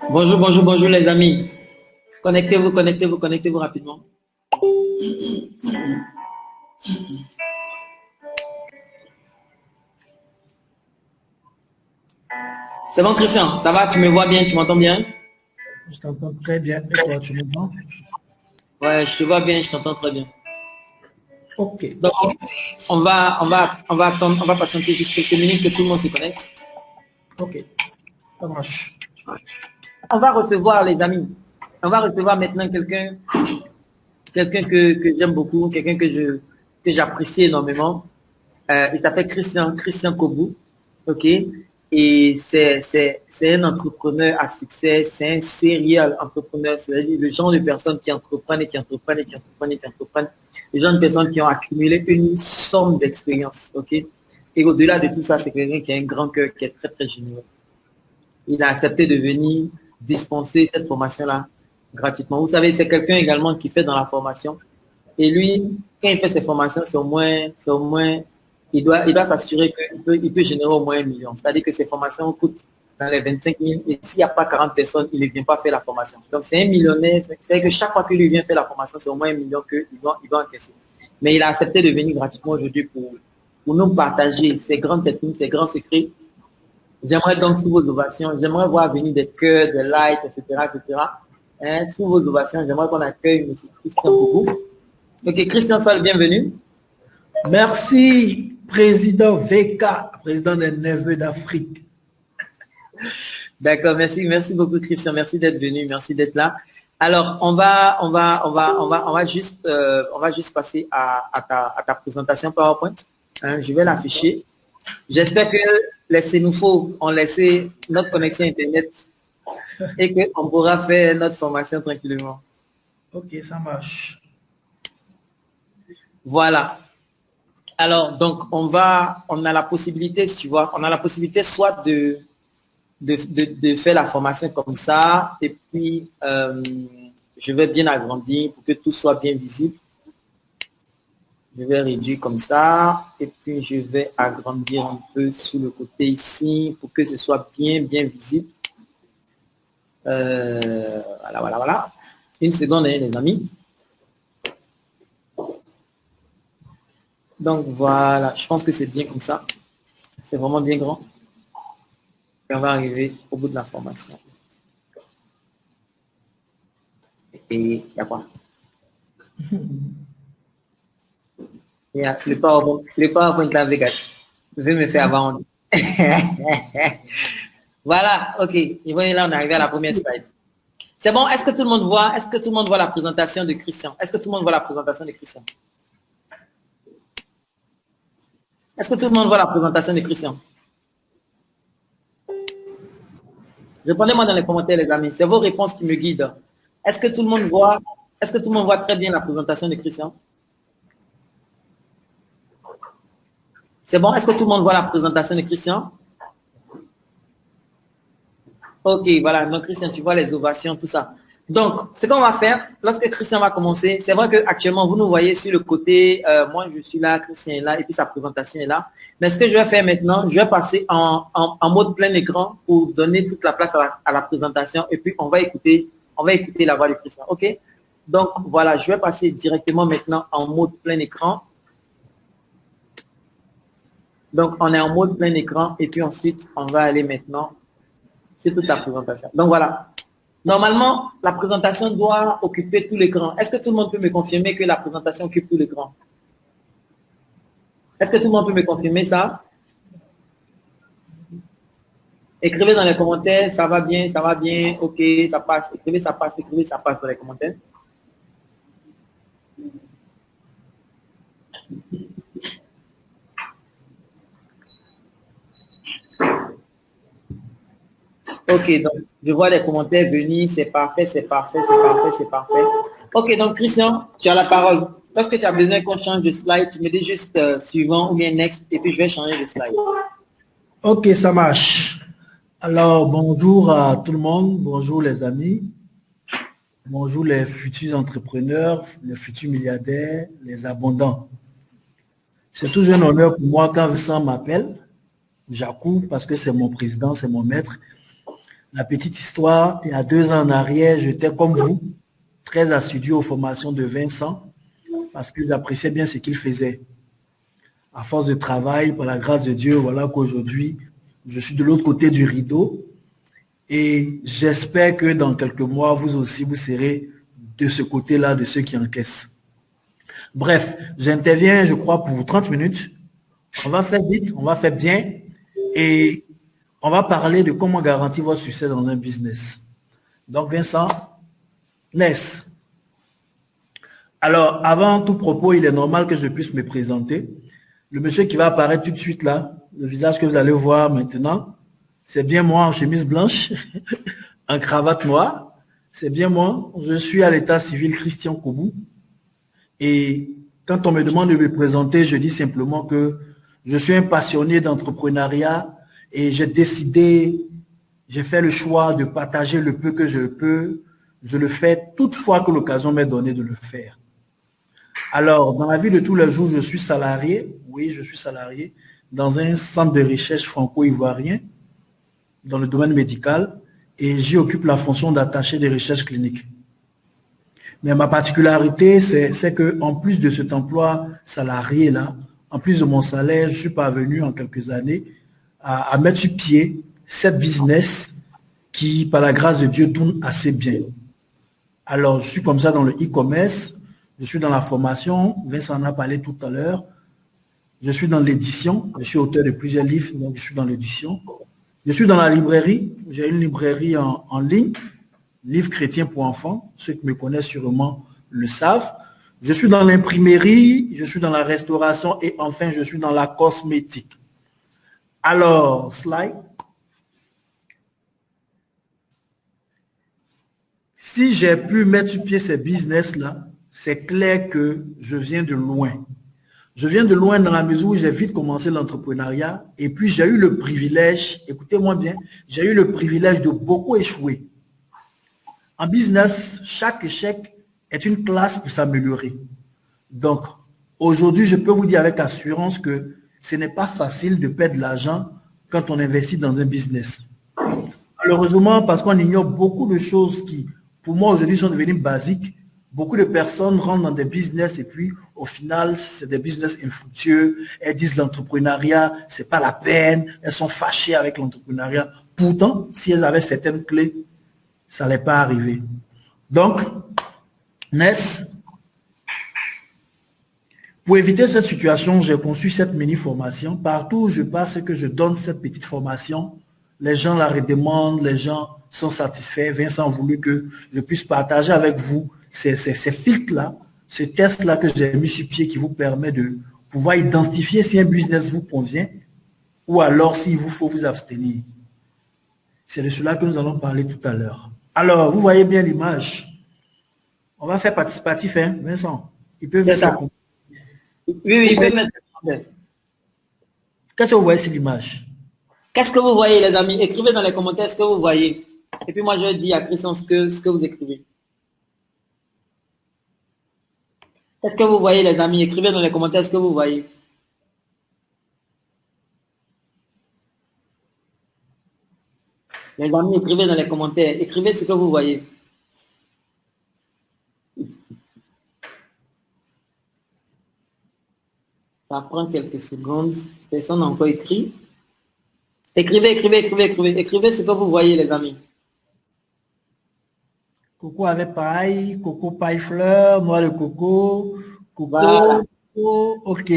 Bonjour, bonjour, bonjour les amis. Connectez-vous, connectez-vous, connectez-vous rapidement. C'est bon, Christian, ça va? Tu me vois bien, tu m'entends bien? Je t'entends très bien. Et toi, tu m'entends? Ouais, je te vois bien, je t'entends très bien. Ok, Donc, on va attendre, on va patienter juste quelques minutes que tout le monde se connecte. ok, ça marche. On va recevoir, les amis. On va recevoir maintenant quelqu'un que j'aime beaucoup, quelqu'un que j'apprécie énormément. Il s'appelle Christian Kobu. OK? Et c'est un entrepreneur à succès, c'est un serial entrepreneur, c'est-à-dire le genre de personnes qui entreprennent et qui entreprennent et qui entreprennent et qui entreprennent, le genre de personnes qui ont accumulé une somme d'expérience. OK? Et au-delà de tout ça, c'est quelqu'un qui a un grand cœur, qui est très, très généreux. Il a accepté de venir dispenser cette formation-là gratuitement. Vous savez, c'est quelqu'un également qui fait dans la formation. Et lui, quand il fait ses formations, c'est au moins, il doit s'assurer qu'il peut générer au moins 1 million. C'est-à-dire que ses formations coûtent dans les 25 000 et s'il n'y a pas 40 personnes, il ne vient pas faire la formation. Donc c'est un millionnaire, c'est que chaque fois qu'il lui vient faire la formation, c'est au moins 1 million qu'il doit encaisser. Mais il a accepté de venir gratuitement aujourd'hui pour nous partager ses grandes techniques, ses grands secrets. J'aimerais donc sous vos ovations, j'aimerais voir venir des cœurs, des likes, etc., etc. Hein, sous vos ovations, j'aimerais qu'on accueille M. Christian Boubou. Ok, Christian, sois le bienvenu. Merci, président VK, président des Neveux d'Afrique. D'accord, merci beaucoup, Christian. Merci d'être venu, merci d'être là. Alors, on va juste passer à ta présentation PowerPoint. Hein, je vais l'afficher. J'espère que les Sénoufos ont laissé notre connexion Internet et qu'on pourra faire notre formation tranquillement. Ok, ça marche. Voilà. Alors, donc, on a la possibilité, tu vois, on a la possibilité soit de faire la formation comme ça, et puis je vais bien agrandir pour que tout soit bien visible. Je vais réduire comme ça, et puis je vais agrandir un peu sur le côté ici pour que ce soit bien visible. Voilà. Une seconde, hein, les amis. Donc voilà, je pense que c'est bien comme ça. C'est vraiment bien grand. Et on va arriver au bout de la formation. Et il y a quoi? Il y a le PowerPoint là, je vais me faire avant. Voilà, ok. Et voilà, là, on est arrivé à la première slide. C'est bon, est-ce que tout le monde voit, la présentation de Christian? Est-ce que tout le monde voit la présentation de Christian? Est-ce que tout le monde voit la présentation de Christian? Répondez-moi dans les commentaires, les amis. C'est vos réponses qui me guident. Est-ce que tout le monde voit, très bien la présentation de Christian? C'est bon, est-ce que tout le monde voit la présentation de Christian? Ok, voilà. Donc, Christian, tu vois les ovations, tout ça. Donc, ce qu'on va faire, lorsque Christian va commencer, c'est vrai qu'actuellement, vous nous voyez sur le côté, moi, je suis là, Christian est là, et puis sa présentation est là. Mais ce que je vais faire maintenant, je vais passer en mode plein écran pour donner toute la place à la présentation, et puis on va écouter la voix de Christian. Ok? Donc, voilà, je vais passer directement maintenant en mode plein écran. Donc, on est en mode plein écran, et puis ensuite, on va aller maintenant sur toute la présentation. Donc, voilà. Normalement, la présentation doit occuper tout l'écran. Est-ce que tout le monde peut me confirmer que la présentation occupe tout l'écran? Est-ce que tout le monde peut me confirmer ça? Écrivez dans les commentaires, ça va bien, ok, ça passe. Écrivez, ça passe dans les commentaires. Ok, donc je vois les commentaires venir, c'est parfait. Ok, donc Christian, tu as la parole. Lorsque tu as besoin qu'on change de slide, tu me dis juste suivant ou bien next, et puis je vais changer de slide. Ok, ça marche. Alors, bonjour à tout le monde. Bonjour les amis. Bonjour les futurs entrepreneurs, les futurs milliardaires, les abondants. C'est toujours un honneur pour moi quand Vincent m'appelle. J'accours parce que c'est mon président, c'est mon maître. La petite histoire, il y a 2 ans en arrière, j'étais comme vous, très assidu aux formations de Vincent, parce que j'appréciais bien ce qu'il faisait. À force de travail, par la grâce de Dieu, voilà qu'aujourd'hui, je suis de l'autre côté du rideau et j'espère que dans quelques mois, vous aussi, vous serez de ce côté-là, de ceux qui encaissent. Bref, j'interviens, je crois, pour 30 minutes. On va faire vite, on va faire bien et on va parler de comment garantir votre succès dans un business. Donc, Vincent, Ness. Alors, avant tout propos, il est normal que je puisse me présenter. Le monsieur qui va apparaître tout de suite là, le visage que vous allez voir maintenant, c'est bien moi en chemise blanche, en cravate noire. C'est bien moi. Je suis à l'état civil Christian Koubou. Et quand on me demande de me présenter, je dis simplement que je suis un passionné d'entrepreneuriat et j'ai fait le choix de partager le peu que je peux. Je le fais toutefois que l'occasion m'est donnée de le faire. Alors, dans la vie de tous les jours, je suis salarié. Oui, je suis salarié dans un centre de recherche franco-ivoirien dans le domaine médical et j'y occupe la fonction d'attaché des recherches cliniques. Mais ma particularité, c'est que en plus de cet emploi salarié-là, en plus de mon salaire, je suis parvenu en quelques années à mettre sur pied cette business qui, par la grâce de Dieu, tourne assez bien. Alors, je suis comme ça dans le e-commerce, je suis dans la formation, Vincent en a parlé tout à l'heure, je suis dans l'édition, je suis auteur de plusieurs livres, donc je suis dans l'édition. Je suis dans la librairie, j'ai une librairie en ligne, Livres chrétiens pour enfants, ceux qui me connaissent sûrement le savent. Je suis dans l'imprimerie, je suis dans la restauration et enfin je suis dans la cosmétique. Alors, slide. Si j'ai pu mettre sur pied ces business-là, c'est clair que je viens de loin. Je viens de loin dans la mesure où j'ai vite commencé l'entrepreneuriat et puis j'ai eu le privilège, écoutez-moi bien, j'ai eu le privilège de beaucoup échouer. En business, chaque échec est une classe pour s'améliorer. Donc, aujourd'hui, je peux vous dire avec assurance que ce n'est pas facile de perdre de l'argent quand on investit dans un business. Malheureusement, parce qu'on ignore beaucoup de choses qui, pour moi, aujourd'hui, sont devenues basiques. Beaucoup de personnes rentrent dans des business et puis, au final, c'est des business infructueux. Elles disent l'entrepreneuriat, c'est pas la peine. Elles sont fâchées avec l'entrepreneuriat. Pourtant, si elles avaient certaines clés, ça n'allait pas arriver. Donc, Ness, pour éviter cette situation, j'ai conçu cette mini-formation. Partout où je passe et que je donne cette petite formation, les gens la redemandent, les gens sont satisfaits. Vincent a voulu que je puisse partager avec vous ces filtres-là, ce test-là que j'ai mis sur pied qui vous permet de pouvoir identifier si un business vous convient ou alors s'il vous faut vous abstenir. C'est de cela que nous allons parler tout à l'heure. Alors, vous voyez bien l'image. On va faire participatif, hein, Vincent. Il peut C'est mettre ça. Oui, oui, il peut mettre. Qu'est-ce que vous voyez sur l'image? Qu'est-ce que vous voyez, les amis? Écrivez dans les commentaires ce que vous voyez. Et puis moi, je dis à Christian ce que vous écrivez. Qu'est-ce que vous voyez, les amis? Écrivez dans les commentaires ce que vous voyez. Les amis, écrivez dans les commentaires. Écrivez ce que vous voyez. Ça prend quelques secondes. Personne n'a encore écrit. Écrivez, écrivez, écrivez, écrivez. Écrivez ce que vous voyez, les amis. Coco avec paille, coco paille fleur, noix de coco, Voilà. coco, ok.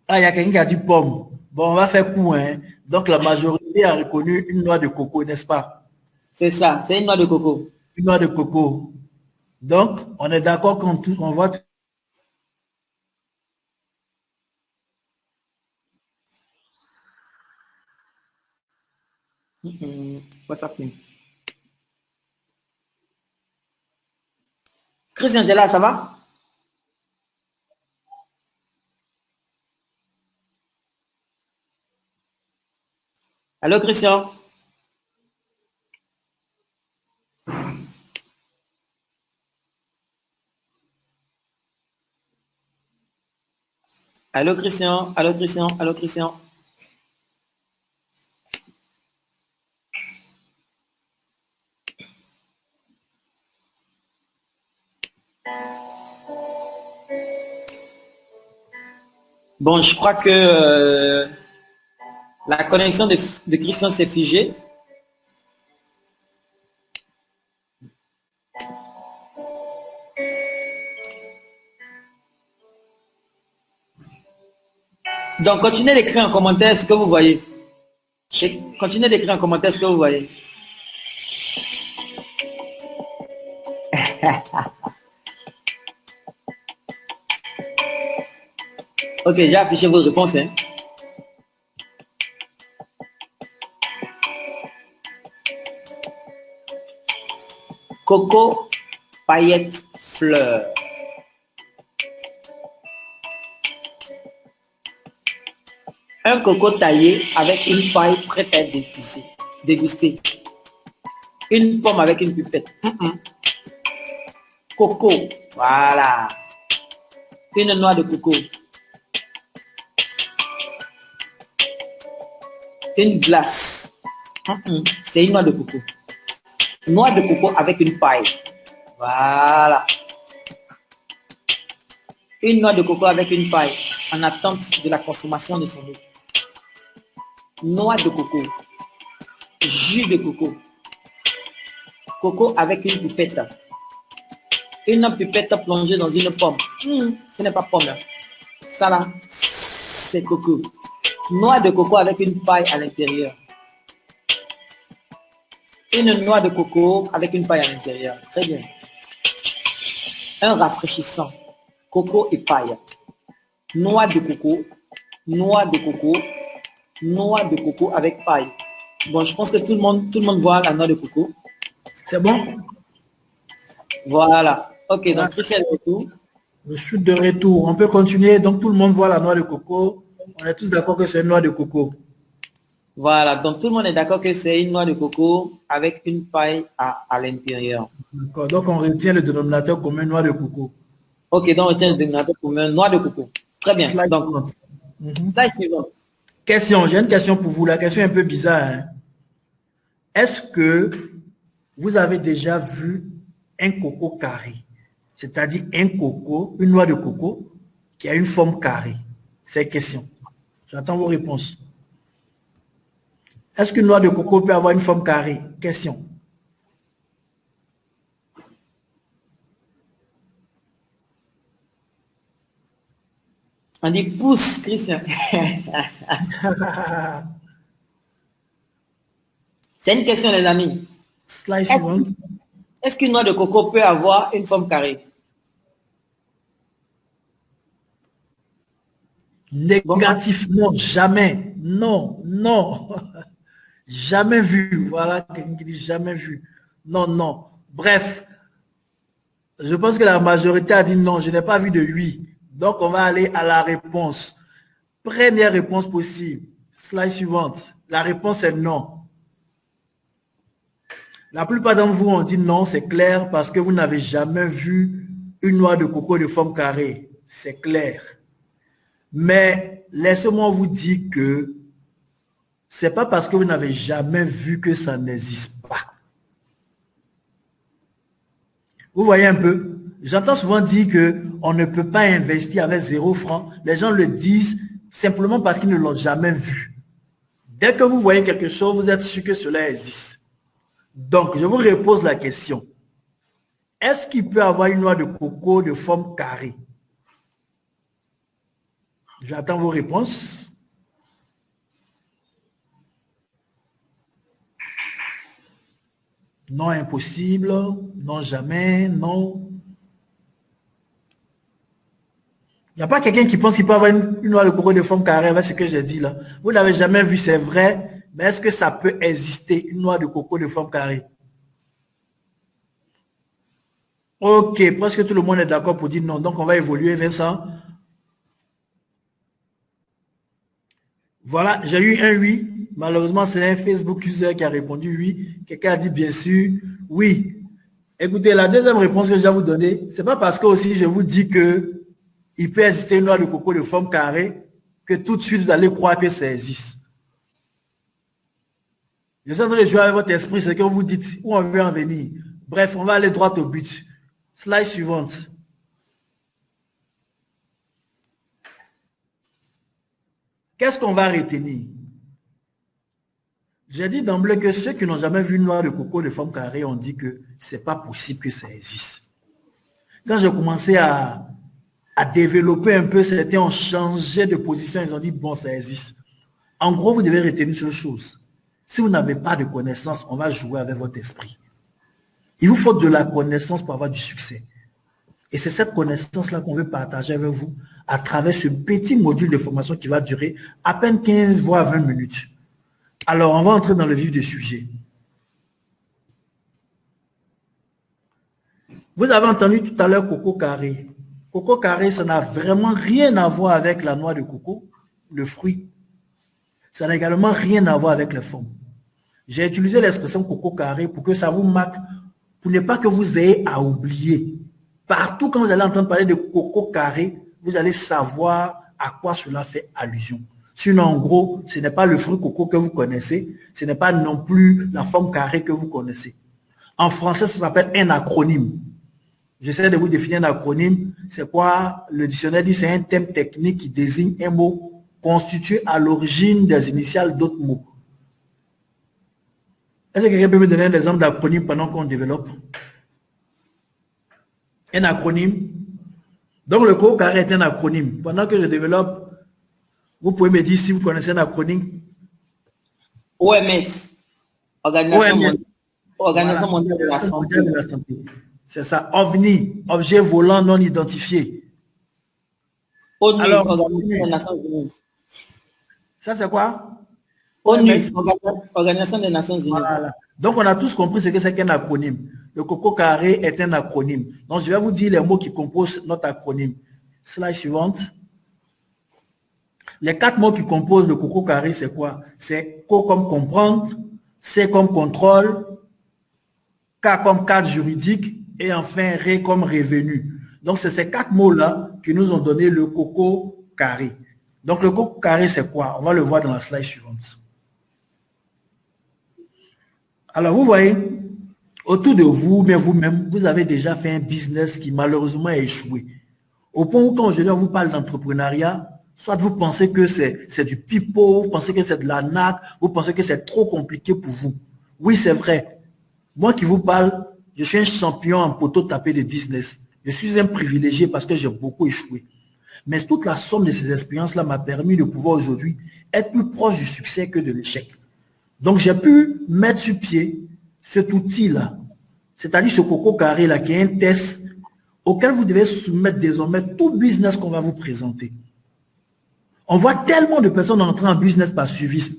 Ah, il y a quelqu'un qui a dit pomme. Bon, on va faire court, hein. Donc, la majorité a reconnu une noix de coco, n'est-ce pas? C'est ça. C'est une noix de coco. Une noix de coco. Donc, on est d'accord qu'on voit. What's happening? Christian, t'es là, ça va? Allô, Christian? Allô, Christian? Allô, Christian? Allô, Christian? Bon, je crois que la connexion de Christian s'est figée. Donc, continuez d'écrire en commentaire ce que vous voyez. Continuez d'écrire en commentaire ce que vous voyez. Ok, j'ai affiché vos réponses. Hein. Coco, paillettes, fleurs. Un coco taillé avec une paille prête à être dégustée. Une pomme avec une pipette. Coco, voilà. Une noix de coco. Une glace. C'est une noix de coco. Noix de coco avec une paille. Voilà. Une noix de coco avec une paille en attente de la consommation de son eau. Noix de coco. Jus de coco. Coco avec une pipette. Une pipette plongée dans une pomme. Ce n'est pas pomme. Hein. Ça là, c'est coco. Noix de coco avec une paille à l'intérieur. Une noix de coco avec une paille à l'intérieur. Très bien. Un rafraîchissant. Coco et paille. Noix de coco. Noix de coco. Noix de coco avec paille. Bon, je pense que tout le monde voit la noix de coco. C'est bon? Voilà. Ok, donc Christian est de retour. Je suis de retour. On peut continuer. Donc, tout le monde voit la noix de coco. On est tous d'accord que c'est une noix de coco. Voilà, donc tout le monde est d'accord que c'est une noix de coco avec une paille à l'intérieur. D'accord. Donc, on retient le dénominateur commun noix de coco. Ok, donc on retient le dénominateur commun noix de coco. Très bien. Slide Donc, slide suivante. Question, j'ai une question pour vous. La question est un peu bizarre. Hein? Est-ce que vous avez déjà vu un coco carré? C'est-à-dire un coco, une noix de coco qui a une forme carrée. C'est une question. J'attends vos réponses. Est-ce qu'une noix de coco peut avoir une forme carrée? Question. On dit pouce, Christian. C'est une question, les amis. Slide suivante. Est-ce qu'une noix de coco peut avoir une forme carrée? Négatif, non, jamais. Non, non. Jamais vu. Voilà, quelqu'un qui dit jamais vu. Non, non. Bref, je pense que la majorité a dit non, je n'ai pas vu de oui. Donc, on va aller à la réponse. Première réponse possible. Slide suivante. La réponse est non. La plupart d'entre vous ont dit non, c'est clair, parce que vous n'avez jamais vu une noix de coco de forme carrée. C'est clair. Mais laissez-moi vous dire que c'est pas parce que vous n'avez jamais vu que ça n'existe pas. Vous voyez un peu? J'entends souvent dire qu'on ne peut pas investir avec 0 francs. Les gens le disent simplement parce qu'ils ne l'ont jamais vu. Dès que vous voyez quelque chose, vous êtes sûr que cela existe. Donc, je vous repose la question. Est-ce qu'il peut avoir une noix de coco de forme carrée? J'attends vos réponses. Non, impossible. Non, jamais. Non. Il n'y a pas quelqu'un qui pense qu'il peut avoir une noix de coco de forme carrée avec ce que j'ai dit là. Vous n'avez jamais vu, c'est vrai. Mais est-ce que ça peut exister, une noix de coco de forme carrée? Ok, presque tout le monde est d'accord pour dire non. Donc, on va évoluer vers ça. Voilà, j'ai eu un oui. Malheureusement, c'est un Facebook user qui a répondu oui. Quelqu'un a dit bien sûr oui. Écoutez, la deuxième réponse que je vais vous donner, c'est pas parce que aussi je vous dis que il peut exister une noix de coco de forme carrée que tout de suite vous allez croire que ça existe. Je suis en train de jouer avec votre esprit, c'est que vous dites où on veut en venir. Bref, on va aller droit au but. Slide suivante. Qu'est-ce qu'on va retenir? J'ai dit d'emblée que ceux qui n'ont jamais vu une noix de coco de forme carrée ont dit que ce n'est pas possible que ça existe. Quand j'ai commencé à développer un peu, certains ont changé de position, ils ont dit bon, ça existe. En gros, vous devez retenir une seule chose. Si vous n'avez pas de connaissance, on va jouer avec votre esprit. Il vous faut de la connaissance pour avoir du succès. Et c'est cette connaissance-là qu'on veut partager avec vous à travers ce petit module de formation qui va durer à peine 15 voire 20 minutes. Alors, on va entrer dans le vif du sujet. Vous avez entendu tout à l'heure coco carré. Coco carré, ça n'a vraiment rien à voir avec la noix de coco, le fruit. Ça n'a également rien à voir avec les formes. J'ai utilisé l'expression coco carré pour que ça vous marque, pour ne pas que vous ayez à oublier. Partout quand vous allez entendre parler de coco carré, vous allez savoir à quoi cela fait allusion. Sinon, en gros, ce n'est pas le fruit coco que vous connaissez, ce n'est pas non plus la forme carrée que vous connaissez. En français, ça s'appelle un acronyme. J'essaie de vous définir un acronyme. C'est quoi? Le dictionnaire dit c'est un thème technique qui désigne un mot constitué à l'origine des initiales d'autres mots. Est-ce que quelqu'un peut me donner un exemple d'acronyme pendant qu'on développe? Un acronyme. Donc, le coco carré est un acronyme. Pendant que je développe, vous pouvez me dire si vous connaissez un acronyme. OMS. Organisation mondiale de la santé. C'est ça. OVNI. Objet volant non identifié. ONU. Alors, Organisation des Nations Unies. Ça, c'est quoi? ONU. Organisation des Nations Unies. Voilà. Donc, on a tous compris ce que c'est qu'un acronyme. Le coco carré est un acronyme. Donc, je vais vous dire les mots qui composent notre acronyme. Slide suivante. Les 4 mots qui composent le coco carré, c'est quoi? C'est co comme comprendre, C comme contrôle, K comme cadre juridique et enfin Ré comme revenu. Donc, c'est ces 4 mots-là qui nous ont donné le coco carré. Donc, le coco carré, c'est quoi? On va le voir dans la slide suivante. Alors, vous voyez, autour de vous, mais vous-même, vous avez déjà fait un business qui malheureusement a échoué. Au point où quand aujourd'hui on vous parle d'entrepreneuriat, soit vous pensez que c'est du pipeau, vous pensez que c'est de la natte, vous pensez que c'est trop compliqué pour vous. Oui, c'est vrai. Moi qui vous parle, je suis un champion en poteau tapé de business. Je suis un privilégié parce que j'ai beaucoup échoué. Mais toute la somme de ces expériences-là m'a permis de pouvoir aujourd'hui être plus proche du succès que de l'échec. Donc, j'ai pu mettre sur pied cet outil-là, c'est-à-dire ce coco carré-là, qui est un test auquel vous devez soumettre désormais tout business qu'on va vous présenter. On voit tellement de personnes entrer en business par suivisme.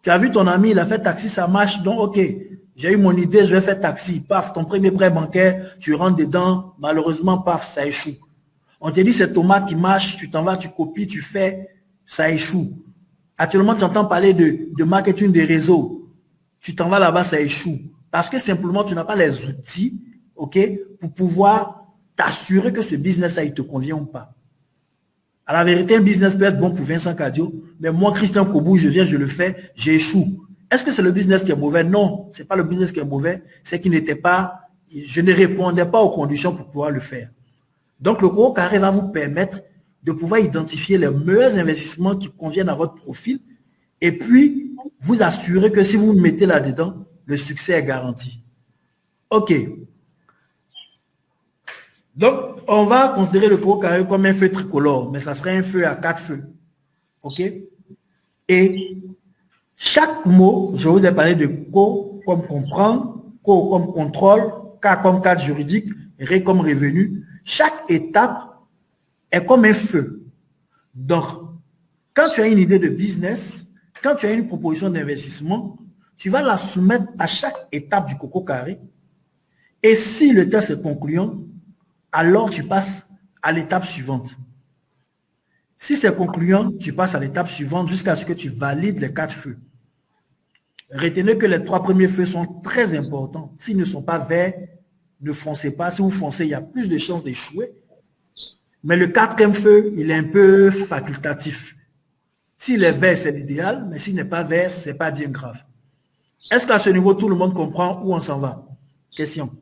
Tu as vu ton ami, il a fait taxi, ça marche, donc ok, j'ai eu mon idée, je vais faire taxi, paf, ton premier prêt bancaire, tu rentres dedans, malheureusement, paf, ça échoue. On te dit c'est Thomas qui marche, tu t'en vas, tu copies, tu fais, ça échoue. Actuellement, tu entends parler de marketing des réseaux. Tu t'en vas là-bas, ça échoue. Parce que simplement, tu n'as pas les outils, ok, pour pouvoir t'assurer que ce business-là, il te convient ou pas. À la vérité, un business peut être bon pour Vincent Cadio, mais moi, Christian Kobou, je viens, je le fais, j'échoue. Est-ce que c'est le business qui est mauvais? Non, ce n'est pas le business qui est mauvais, c'est qu'il n'était pas, je ne répondais pas aux conditions pour pouvoir le faire. Donc, le coco carré va vous permettre de pouvoir identifier les meilleurs investissements qui conviennent à votre profil et puis vous assurer que si vous vous mettez là-dedans, le succès est garanti. OK. Donc, on va considérer le coco carré comme un feu tricolore, mais ça serait un feu à 4 feux. OK? Et chaque mot, je vous ai parlé de co comme comprendre, co comme contrôle, K comme cadre juridique, Ré comme revenu. Chaque étape est comme un feu. Donc, quand tu as une idée de business, quand tu as une proposition d'investissement, tu vas la soumettre à chaque étape du coco carré. Et si le test est concluant, alors tu passes à l'étape suivante. Si c'est concluant, tu passes à l'étape suivante jusqu'à ce que tu valides les 4 feux. Retenez que les 3 premiers feux sont très importants. S'ils ne sont pas verts, ne foncez pas. Si vous foncez, il y a plus de chances d'échouer. Mais le 4e feu, il est un peu facultatif. S'il est vert, c'est l'idéal, mais s'il n'est pas vert, ce n'est pas bien grave. Est-ce qu'à ce niveau, tout le monde comprend où on s'en va? Question.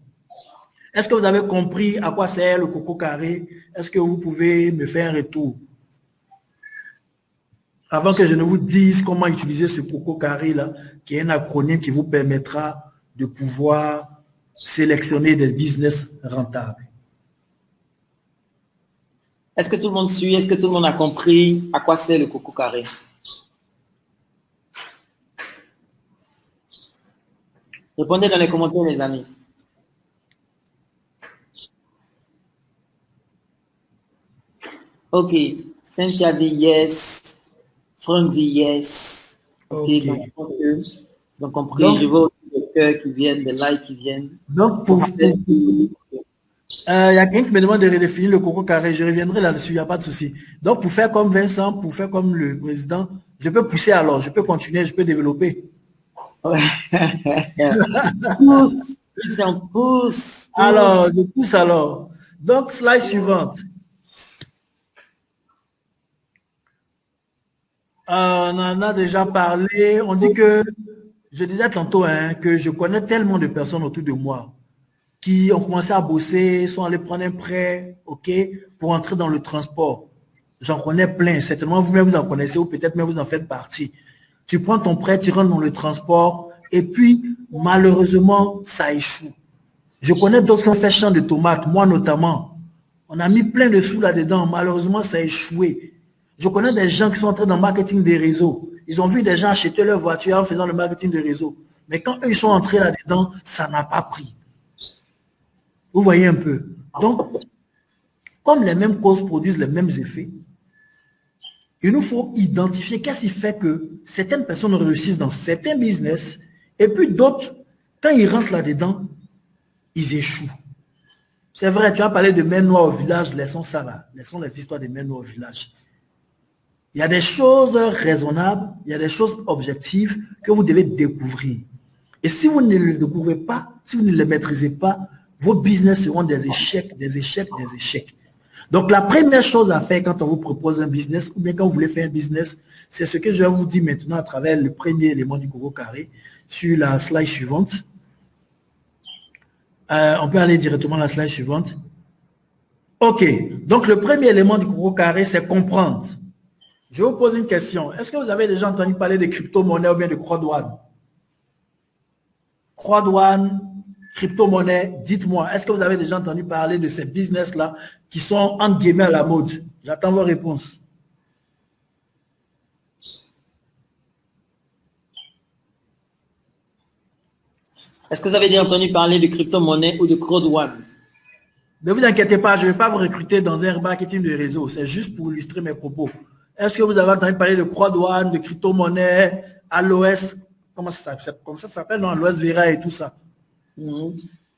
Est-ce que vous avez compris à quoi sert le coco carré? Est-ce que vous pouvez me faire un retour? avant que je ne vous dise comment utiliser ce Coco Carré là, qui est un acronyme qui vous permettra de pouvoir sélectionner des business rentables. Est-ce que tout le monde suit? Est-ce que tout le monde a compris à quoi sert le Coco Carré? Répondez dans les commentaires, les amis. Ok. Cynthia dit yes. Franck dit yes. Ok. Ok. Donc, ils ont compris. Donc, je vois aussi des cœurs qui viennent, des likes qui viennent. Donc, il y a quelqu'un qui me demande de redéfinir le Coco Carré. Je reviendrai là-dessus, il n'y a pas de souci. Donc, pour faire comme Vincent, pour faire comme le président, je peux pousser alors, je peux continuer, je peux développer. Ouais. Pousse, Christian, pousse. Alors, je pousse alors. Donc, slide suivante. On en a déjà parlé. On dit que, je disais tantôt, hein, que je connais tellement de personnes autour de moi qui ont commencé à bosser, sont allés prendre un prêt, ok, pour entrer dans le transport. J'en connais plein. Certainement, vous-même, vous en connaissez ou peut-être même vous en faites partie. Tu prends ton prêt, tu rentres dans le transport et puis, malheureusement, ça échoue. Je connais d'autres qui ont fait champ de tomates, moi notamment. On a mis plein de sous là-dedans. Malheureusement, ça a échoué. Je connais des gens qui sont entrés dans le marketing des réseaux. Ils ont vu des gens acheter leur voiture en faisant le marketing des réseaux. Mais quand eux, ils sont entrés là-dedans, ça n'a pas pris. Vous voyez un peu. Donc, comme les mêmes causes produisent les mêmes effets, il nous faut identifier qu'est-ce qui fait que certaines personnes réussissent dans certains business et puis d'autres, quand ils rentrent là-dedans, ils échouent. C'est vrai, tu as parlé de mains noires au village, laissons ça là. Laissons les histoires des mains noires au village. Il y a des choses raisonnables, il y a des choses objectives que vous devez découvrir. Et si vous ne les découvrez pas, si vous ne les maîtrisez pas, vos business seront des échecs, des échecs, des échecs. Donc, la première chose à faire quand on vous propose un business, ou bien quand vous voulez faire un business, c'est ce que je vais vous dire maintenant à travers le premier élément du Coco Carré sur la slide suivante. On peut aller directement à la slide suivante. OK. Donc, le premier élément du Coco Carré, c'est comprendre. Je vous pose une question. Est-ce que vous avez déjà entendu parler de crypto-monnaie ou bien de croix-douane? Croix-douane, crypto-monnaie, dites-moi, est-ce que vous avez déjà entendu parler de ces business-là qui sont entre guillemets à la mode? J'attends vos réponses. Est-ce que vous avez déjà entendu parler de crypto-monnaie ou de croix-douane? Ne vous inquiétez pas, je ne vais pas vous recruter dans un marketing de réseau. C'est juste pour illustrer mes propos. Est-ce que vous avez entendu parler de croix-douane, de crypto-monnaie, à l'OS? Comment ça s'appelle, non? L'OS Vera et tout ça.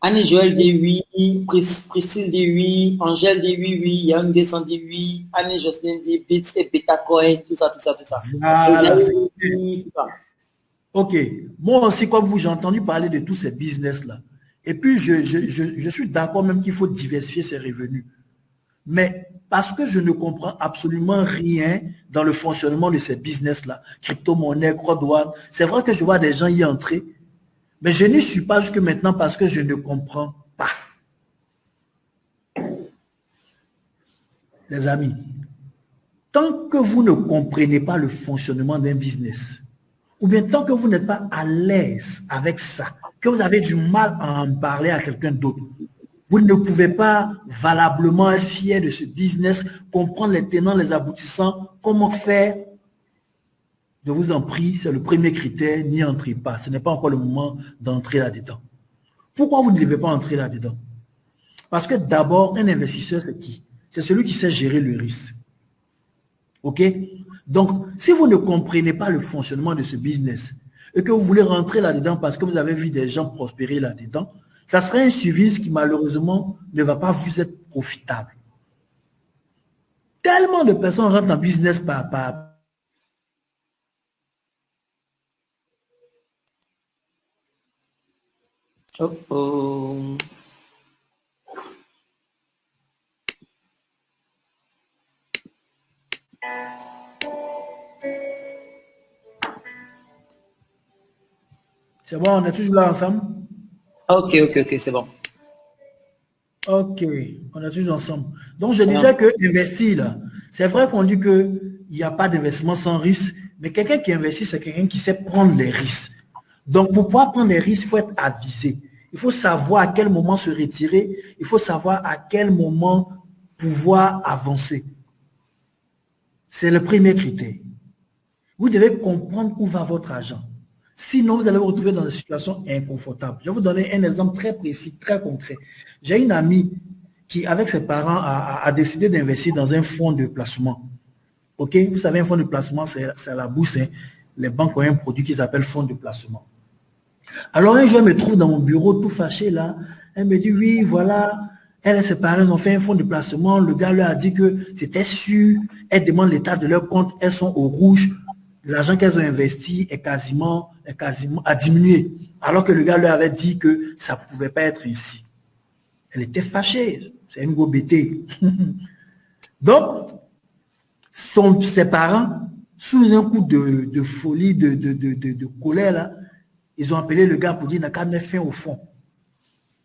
Annie-Joël dit oui, Priscille dit oui, Angèle dit oui, oui, Yann Descend dit oui, Annie-Jocelyne dit Bits et Bitcoin, tout ça, tout ça, tout ça. Voilà. Tout ça. Ok. Moi aussi, comme vous, j'ai entendu parler de tous ces business-là. Et puis, je suis d'accord même qu'il faut diversifier ses revenus. Mais parce que je ne comprends absolument rien dans le fonctionnement de ces business-là, crypto-monnaie, croix-douane, c'est vrai que je vois des gens y entrer, mais je n'y suis pas jusque maintenant parce que je ne comprends pas. Les amis, tant que vous ne comprenez pas le fonctionnement d'un business, ou bien tant que vous n'êtes pas à l'aise avec ça, que vous avez du mal à en parler à quelqu'un d'autre, vous ne pouvez pas valablement être fier de ce business, comprendre les tenants, les aboutissants, comment faire. Je vous en prie, c'est le premier critère, n'y entrez pas. Ce n'est pas encore le moment d'entrer là-dedans. Pourquoi vous ne devez pas entrer là-dedans? Parce que d'abord, un investisseur, c'est qui? C'est celui qui sait gérer le risque. OK? Donc, si vous ne comprenez pas le fonctionnement de ce business et que vous voulez rentrer là-dedans parce que vous avez vu des gens prospérer là-dedans, ça serait un service qui malheureusement ne va pas vous être profitable. Tellement de personnes rentrent en business par Oh oh. C'est bon, on est toujours là ensemble? Ok, ok, ok, c'est bon. Ok, on est toujours ensemble. Donc, je disais que investir, là, c'est vrai qu'on dit que il n'y a pas d'investissement sans risque, mais quelqu'un qui investit, c'est quelqu'un qui sait prendre les risques. Donc, pour pouvoir prendre les risques, il faut être avisé. Il faut savoir à quel moment se retirer. Il faut savoir à quel moment pouvoir avancer. C'est le premier critère. Vous devez comprendre où va votre argent. Sinon, vous allez vous retrouver dans une situation inconfortable. Je vais vous donner un exemple très précis, très concret. J'ai une amie qui, avec ses parents, a décidé d'investir dans un fonds de placement. OK? Vous savez, un fonds de placement, c'est à la bourse. Hein? Les banques ont un produit qui s'appelle fonds de placement. Alors, un jour, elle me trouve dans mon bureau tout fâché là. Elle me dit, oui, voilà, elle et ses parents ont fait un fonds de placement. Le gars leur a dit que c'était sûr. Elle demande l'état de leur compte. Elles sont au rouge. L'argent qu'elles ont investi est quasiment a diminué. Alors que le gars leur avait dit que ça ne pouvait pas être ainsi. Elle était fâchée. C'est une go bêtée. Donc, ses parents, sous un coup de folie, de colère, là, ils ont appelé le gars pour dire, n'a qu'à mettre fin au fonds.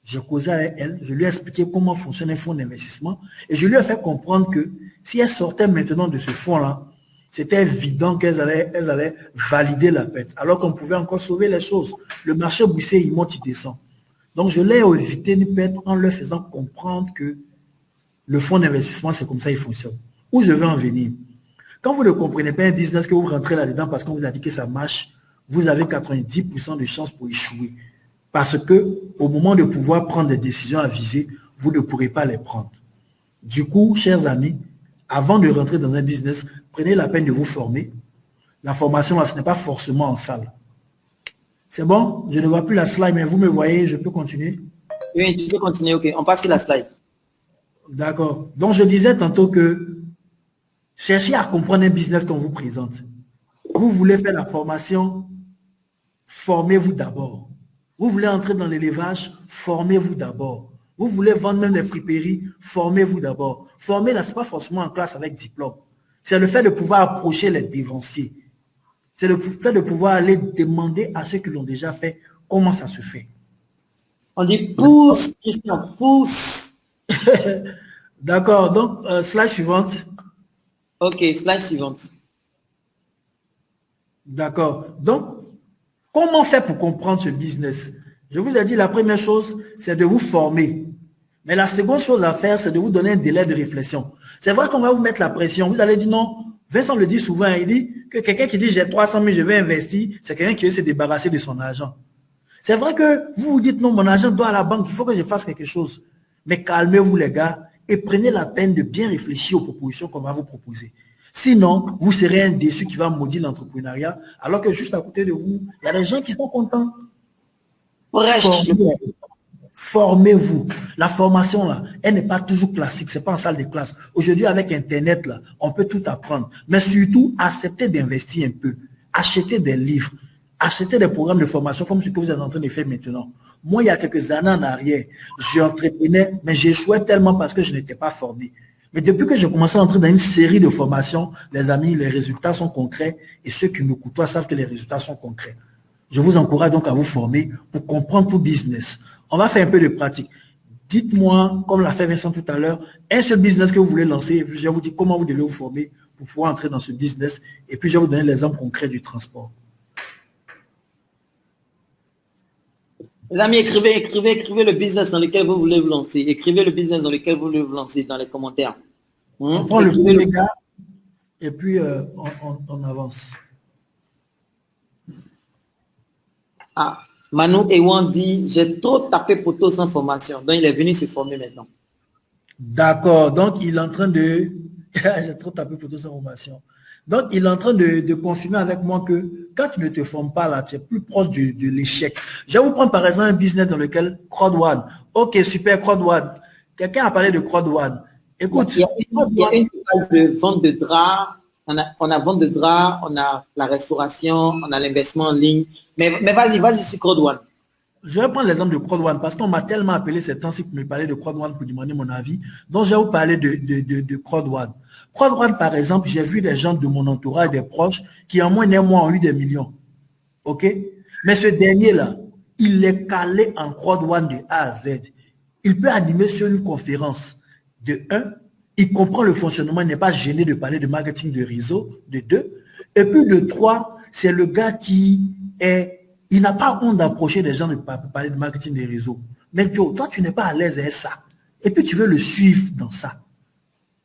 J'ai causé avec elle, je lui ai expliqué comment fonctionne un fonds d'investissement et je lui ai fait comprendre que si elle sortait maintenant de ce fonds-là, c'était évident qu'elles allaient valider la perte, alors qu'on pouvait encore sauver les choses. Le marché boursier, il monte, il descend. Donc, je l'ai évité une perte en leur faisant comprendre que le fonds d'investissement, c'est comme ça il fonctionne. Où je veux en venir? Quand vous ne comprenez pas un business, que vous rentrez là-dedans parce qu'on vous a dit que ça marche, vous avez 90% de chances pour échouer. Parce que au moment de pouvoir prendre des décisions avisées, vous ne pourrez pas les prendre. Du coup, chers amis, avant de rentrer dans un business, prenez la peine de vous former. La formation, là, ce n'est pas forcément en salle. C'est bon? Je ne vois plus la slide, mais vous me voyez, je peux continuer? Oui, tu peux continuer, ok. On passe sur la slide. D'accord. Donc, je disais tantôt que cherchez à comprendre un business qu'on vous présente. Vous voulez faire la formation, formez-vous d'abord. Vous voulez entrer dans l'élevage, formez-vous d'abord. Vous voulez vendre même des friperies, formez-vous d'abord. Former, là, ce n'est pas forcément en classe avec diplôme. C'est le fait de pouvoir approcher les dévanciers. C'est le fait de pouvoir aller demander à ceux qui l'ont déjà fait comment ça se fait. On dit pousse, Christian, pousse. D'accord, donc, slide suivante. Ok, slide suivante. D'accord. Donc, comment faire pour comprendre ce business? Je vous ai dit, la première chose, c'est de vous former. Mais la seconde chose à faire, c'est de vous donner un délai de réflexion. C'est vrai qu'on va vous mettre la pression. Vous allez dire non. Vincent le dit souvent, il dit que quelqu'un qui dit j'ai 300 000, je vais investir, c'est quelqu'un qui veut se débarrasser de son argent. C'est vrai que vous vous dites non, mon argent doit à la banque, il faut que je fasse quelque chose. Mais calmez-vous les gars et prenez la peine de bien réfléchir aux propositions qu'on va vous proposer. Sinon, vous serez un déçu qui va maudire l'entrepreneuriat, alors que juste à côté de vous, il y a des gens qui sont contents. Formez-vous. La formation, là, elle n'est pas toujours classique, ce n'est pas en salle de classe. Aujourd'hui, avec Internet, là, on peut tout apprendre. Mais surtout, acceptez d'investir un peu. Achetez des livres. Achetez des programmes de formation comme ce que vous êtes en train de faire maintenant. Moi, il y a quelques années en arrière, j'entreprenais, mais j'échouais tellement parce que je n'étais pas formé. Mais depuis que j'ai commencé à entrer dans une série de formations, les amis, les résultats sont concrets et ceux qui nous côtoient savent que les résultats sont concrets. Je vous encourage donc à vous former pour comprendre tout business. On va faire un peu de pratique. Dites-moi, comme l'a fait Vincent tout à l'heure, un seul business que vous voulez lancer, et puis je vais vous dire comment vous devez vous former pour pouvoir entrer dans ce business, et puis je vais vous donner l'exemple concret du transport. Les amis, écrivez le business dans lequel vous voulez vous lancer. Écrivez le business dans lequel vous voulez vous lancer dans les commentaires. On prend le premier gars, et puis on avance. Ah, Manu Ewan dit, j'ai trop tapé poteau sans formation. Donc, il est venu se former maintenant. D'accord. Donc, il est en train de... j'ai trop tapé poteau sans formation. Donc, il est en train de confirmer avec moi que quand tu ne te formes pas là, tu es plus proche de l'échec. Je vais vous prendre par exemple un business dans lequel CrowdOne. Ok, super, CrowdOne. Quelqu'un a parlé de CrowdOne. Écoute, il y a une phase de vente de draps. On a vente de draps, on a la restauration, on a l'investissement en ligne. Mais vas-y sur CrowdOne. Je vais prendre l'exemple de CrowdOne parce qu'on m'a tellement appelé ces temps-ci pour me parler de CrowdOne pour demander mon avis. Donc, je vais vous parler de CrowdOne. CrowdOne, par exemple, j'ai vu des gens de mon entourage, des proches, qui en moins d'un mois ont eu des millions. OK? Mais ce dernier-là, il est calé en CrowdOne de A à Z. Il peut animer sur une conférence. De un, il comprend le fonctionnement, il n'est pas gêné de parler de marketing de réseau, de 2. Et puis de 3, c'est le gars qui est, il n'a pas honte d'approcher les gens pour parler de marketing des réseaux. Mais Joe, toi, tu n'es pas à l'aise avec ça. Et puis tu veux le suivre dans ça.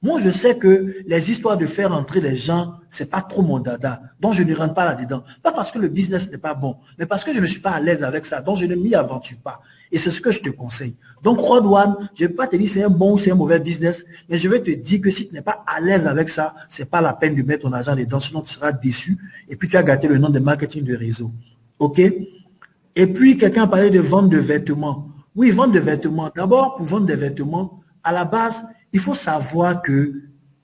Moi, je sais que les histoires de faire entrer les gens, c'est pas trop mon dada. Donc, je ne rentre pas là-dedans. Pas parce que le business n'est pas bon, mais parce que je ne suis pas à l'aise avec ça. Donc, je ne m'y aventure pas. Et c'est ce que je te conseille. Donc, Rod One, je ne vais pas te dire c'est un bon ou c'est un mauvais business, mais je vais te dire que si tu n'es pas à l'aise avec ça, c'est pas la peine de mettre ton argent dedans, sinon tu seras déçu. Et puis, tu as gâté le nom de marketing de réseau. OK? Et puis, quelqu'un a parlé de vente de vêtements. Oui, vente de vêtements. D'abord, pour vendre des vêtements, à la base, il faut savoir que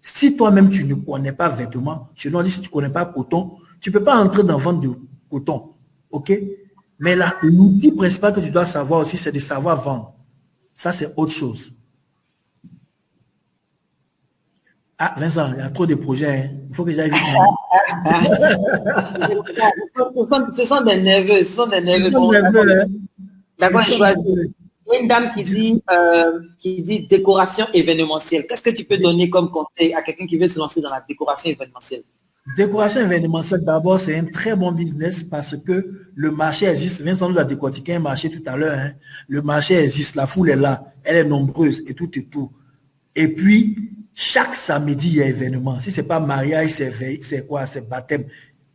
si toi-même tu ne connais pas vêtements, chez nous on dit si tu ne connais pas coton, tu ne peux pas entrer dans vente de coton. OK? Mais là, l'outil principal que tu dois savoir aussi, c'est de savoir vendre. Ça, c'est autre chose. Ah, Vincent, il y a trop de projets. Hein. Il faut que j'aille vite. Ce sont des nerveux. Ce sont des nerveux. Bon, d'accord, je choisis. Une dame qui dit décoration événementielle. Qu'est-ce que tu peux donner comme conseil à quelqu'un qui veut se lancer dans la décoration événementielle? Décoration événementielle, d'abord, c'est un très bon business parce que le marché existe. Vincent nous a décortiqué un marché tout à l'heure. Hein. Le marché existe, la foule est là, elle est nombreuse et tout et tout. Et puis, chaque samedi, il y a événement. Si ce n'est pas mariage, c'est quoi? C'est baptême.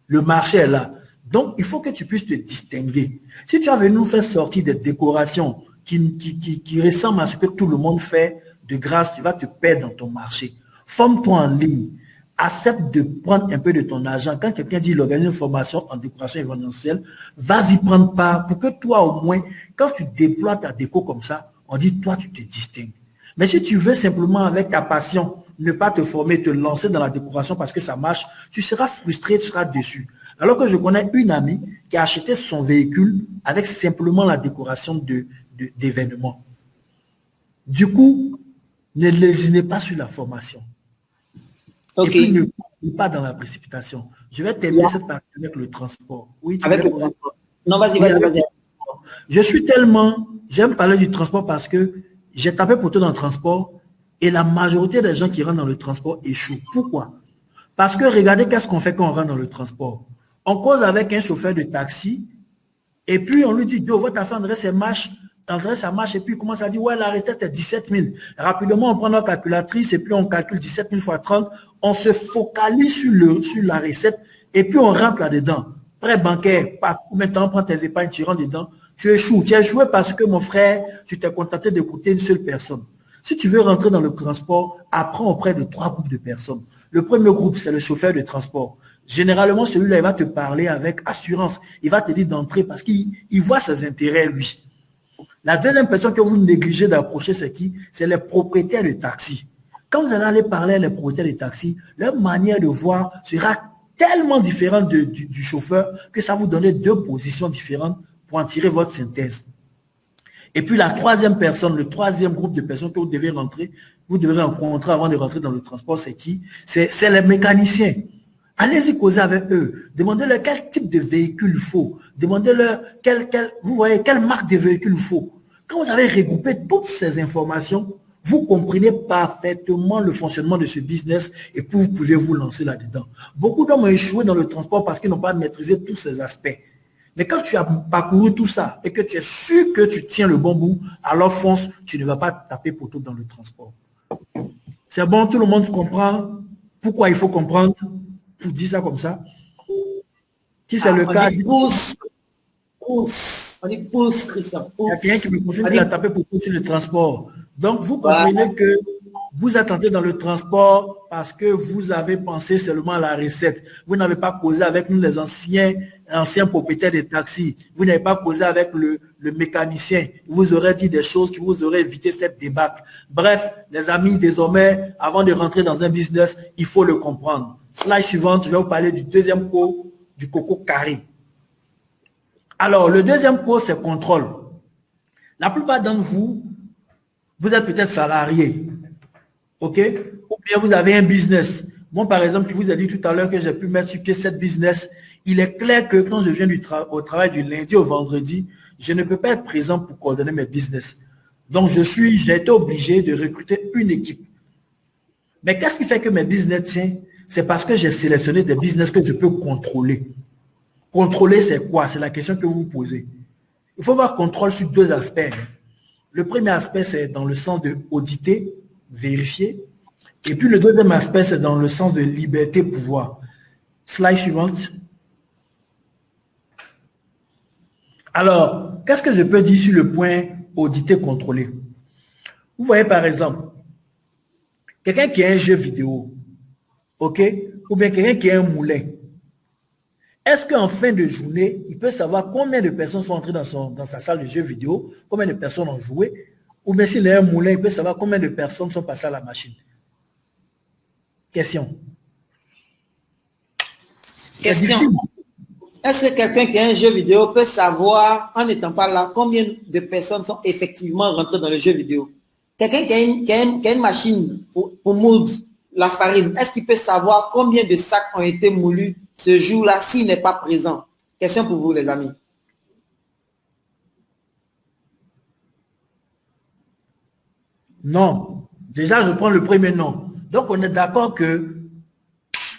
Le marché est là. Donc, il faut que tu puisses te distinguer. Si tu as venu nous faire sortir des décorations qui ressemblent à ce que tout le monde fait, de grâce, tu vas te perdre dans ton marché. Forme-toi en ligne. Accepte de prendre un peu de ton argent. Quand quelqu'un dit il organise une formation en décoration événementielle, vas-y prendre part pour que toi au moins, quand tu déploies ta déco comme ça, on dit toi tu te distingues. Mais si tu veux simplement avec ta passion, ne pas te former, te lancer dans la décoration parce que ça marche, tu seras frustré, tu seras déçu. Alors que je connais une amie qui a acheté son véhicule avec simplement la décoration d'événements. Du coup, ne lésinez pas sur la formation. Okay. Et puis, ne pas dans la précipitation. Je vais terminer cette partie avec le transport. Oui, avec le transport. Non, vas-y. Je suis tellement... J'aime parler du transport parce que j'ai tapé pour tout dans le transport et la majorité des gens qui rentrent dans le transport échouent. Pourquoi? Parce que regardez qu'est-ce qu'on fait quand on rentre dans le transport. On cause avec un chauffeur de taxi et puis on lui dit, Joe, votre affaire, André, ça marche. Et puis il commence à dire, ouais, la recette est 17 000. Rapidement, on prend notre calculatrice et puis on calcule 17 000 fois 30. On se focalise sur la recette et puis on rentre là-dedans. Prêt bancaire, maintenant on prend tes épargnes, tu rentres dedans. Tu échoues. Tu as échoué parce que, mon frère, tu t'es contenté d'écouter une seule personne. Si tu veux rentrer dans le transport, apprends auprès de 3 groupes de personnes. Le premier groupe, c'est le chauffeur de transport. Généralement, celui-là, il va te parler avec assurance. Il va te dire d'entrer parce qu'il voit ses intérêts, lui. La deuxième personne que vous négligez d'approcher, c'est qui? C'est les propriétaires de taxi. Quand vous allez parler à les propriétaires de taxi, leur manière de voir sera tellement différente du chauffeur que ça vous donne 2 positions différentes pour en tirer votre synthèse. Et puis la troisième personne, le troisième groupe de personnes que vous devez rencontrer avant de rentrer dans le transport, c'est qui? C'est les mécaniciens. Allez-y causer avec eux. Demandez-leur quel type de véhicule il faut. Demandez-leur vous voyez, quelle marque de véhicule il faut. Quand vous avez regroupé toutes ces informations, vous comprenez parfaitement le fonctionnement de ce business et puis vous pouvez vous lancer là-dedans. Beaucoup d'hommes ont échoué dans le transport parce qu'ils n'ont pas maîtrisé tous ces aspects. Mais quand tu as parcouru tout ça et que tu es sûr que tu tiens le bon bout, alors fonce, tu ne vas pas taper pour tout dans le transport. C'est bon, tout le monde comprend pourquoi il faut comprendre pour dire ça comme ça. Si c'est le cas... On dit pousse, Christian. Il y a quelqu'un qui me confirme qu'il a tapé pour tout sur le transport. Donc, vous comprenez que vous êtes entré dans le transport parce que vous avez pensé seulement à la recette. Vous n'avez pas causé avec nous les anciens propriétaires des taxis. Vous n'avez pas causé avec le mécanicien. Vous aurez dit des choses qui vous auraient évité cette débâcle. Bref, les amis, désormais, avant de rentrer dans un business, il faut le comprendre. Slide suivante, je vais vous parler du deuxième pot, du coco carré. Alors, le deuxième pot, c'est contrôle. La plupart d'entre vous, vous êtes peut-être salarié. OK? Ou bien vous avez un business. Moi, par exemple, qui vous ai dit tout à l'heure que j'ai pu mettre sur pied cette business, il est clair que quand je viens au travail du lundi au vendredi, je ne peux pas être présent pour coordonner mes business. Donc, j'ai été obligé de recruter une équipe. Mais qu'est-ce qui fait que mes business tiennent? C'est parce que j'ai sélectionné des business que je peux contrôler. Contrôler, c'est quoi? C'est la question que vous vous posez. Il faut avoir contrôle sur deux aspects. Le premier aspect, c'est dans le sens de auditer, vérifier. Et puis le deuxième aspect, c'est dans le sens de liberté, pouvoir. Slide suivante. Alors, qu'est-ce que je peux dire sur le point auditer, contrôler? Vous voyez par exemple, quelqu'un qui a un jeu vidéo, ok? Ou bien quelqu'un qui a un moulin. Est-ce qu'en fin de journée, il peut savoir combien de personnes sont entrées dans sa salle de jeu vidéo, combien de personnes ont joué, ou bien s'il a un moulin, il peut savoir combien de personnes sont passées à la machine? Question. Question. Est-ce que quelqu'un qui a un jeu vidéo peut savoir, en n'étant pas là, combien de personnes sont effectivement rentrées dans le jeu vidéo? Quelqu'un qui a une machine pour moudre la farine, est-ce qu'il peut savoir combien de sacs ont été moulus ce jour-là s'il n'est pas présent? Question pour vous, les amis. Non. Déjà, je prends le premier non. Donc, on est d'accord que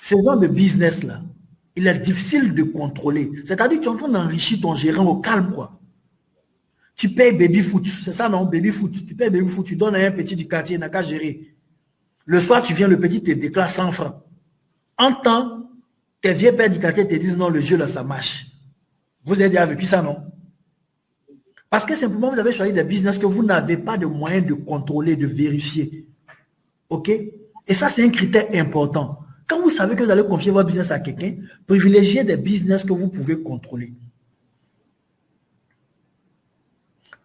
ce genre de business-là, il est difficile de contrôler. C'est-à-dire que tu es en train d'enrichir ton gérant au calme, quoi. Tu payes baby foot, c'est ça non, baby foot. Tu payes baby foot, tu donnes à un petit du quartier, il n'a qu'à gérer. Le soir, tu viens, le petit te déclare 100 francs. En temps, tes vieux pères du quartier te disent non, le jeu là, ça marche. Vous avez déjà vécu ça, non? Parce que simplement, vous avez choisi des business que vous n'avez pas de moyens de contrôler, de vérifier. OK? Et ça, c'est un critère important. Quand vous savez que vous allez confier votre business à quelqu'un, privilégiez des business que vous pouvez contrôler.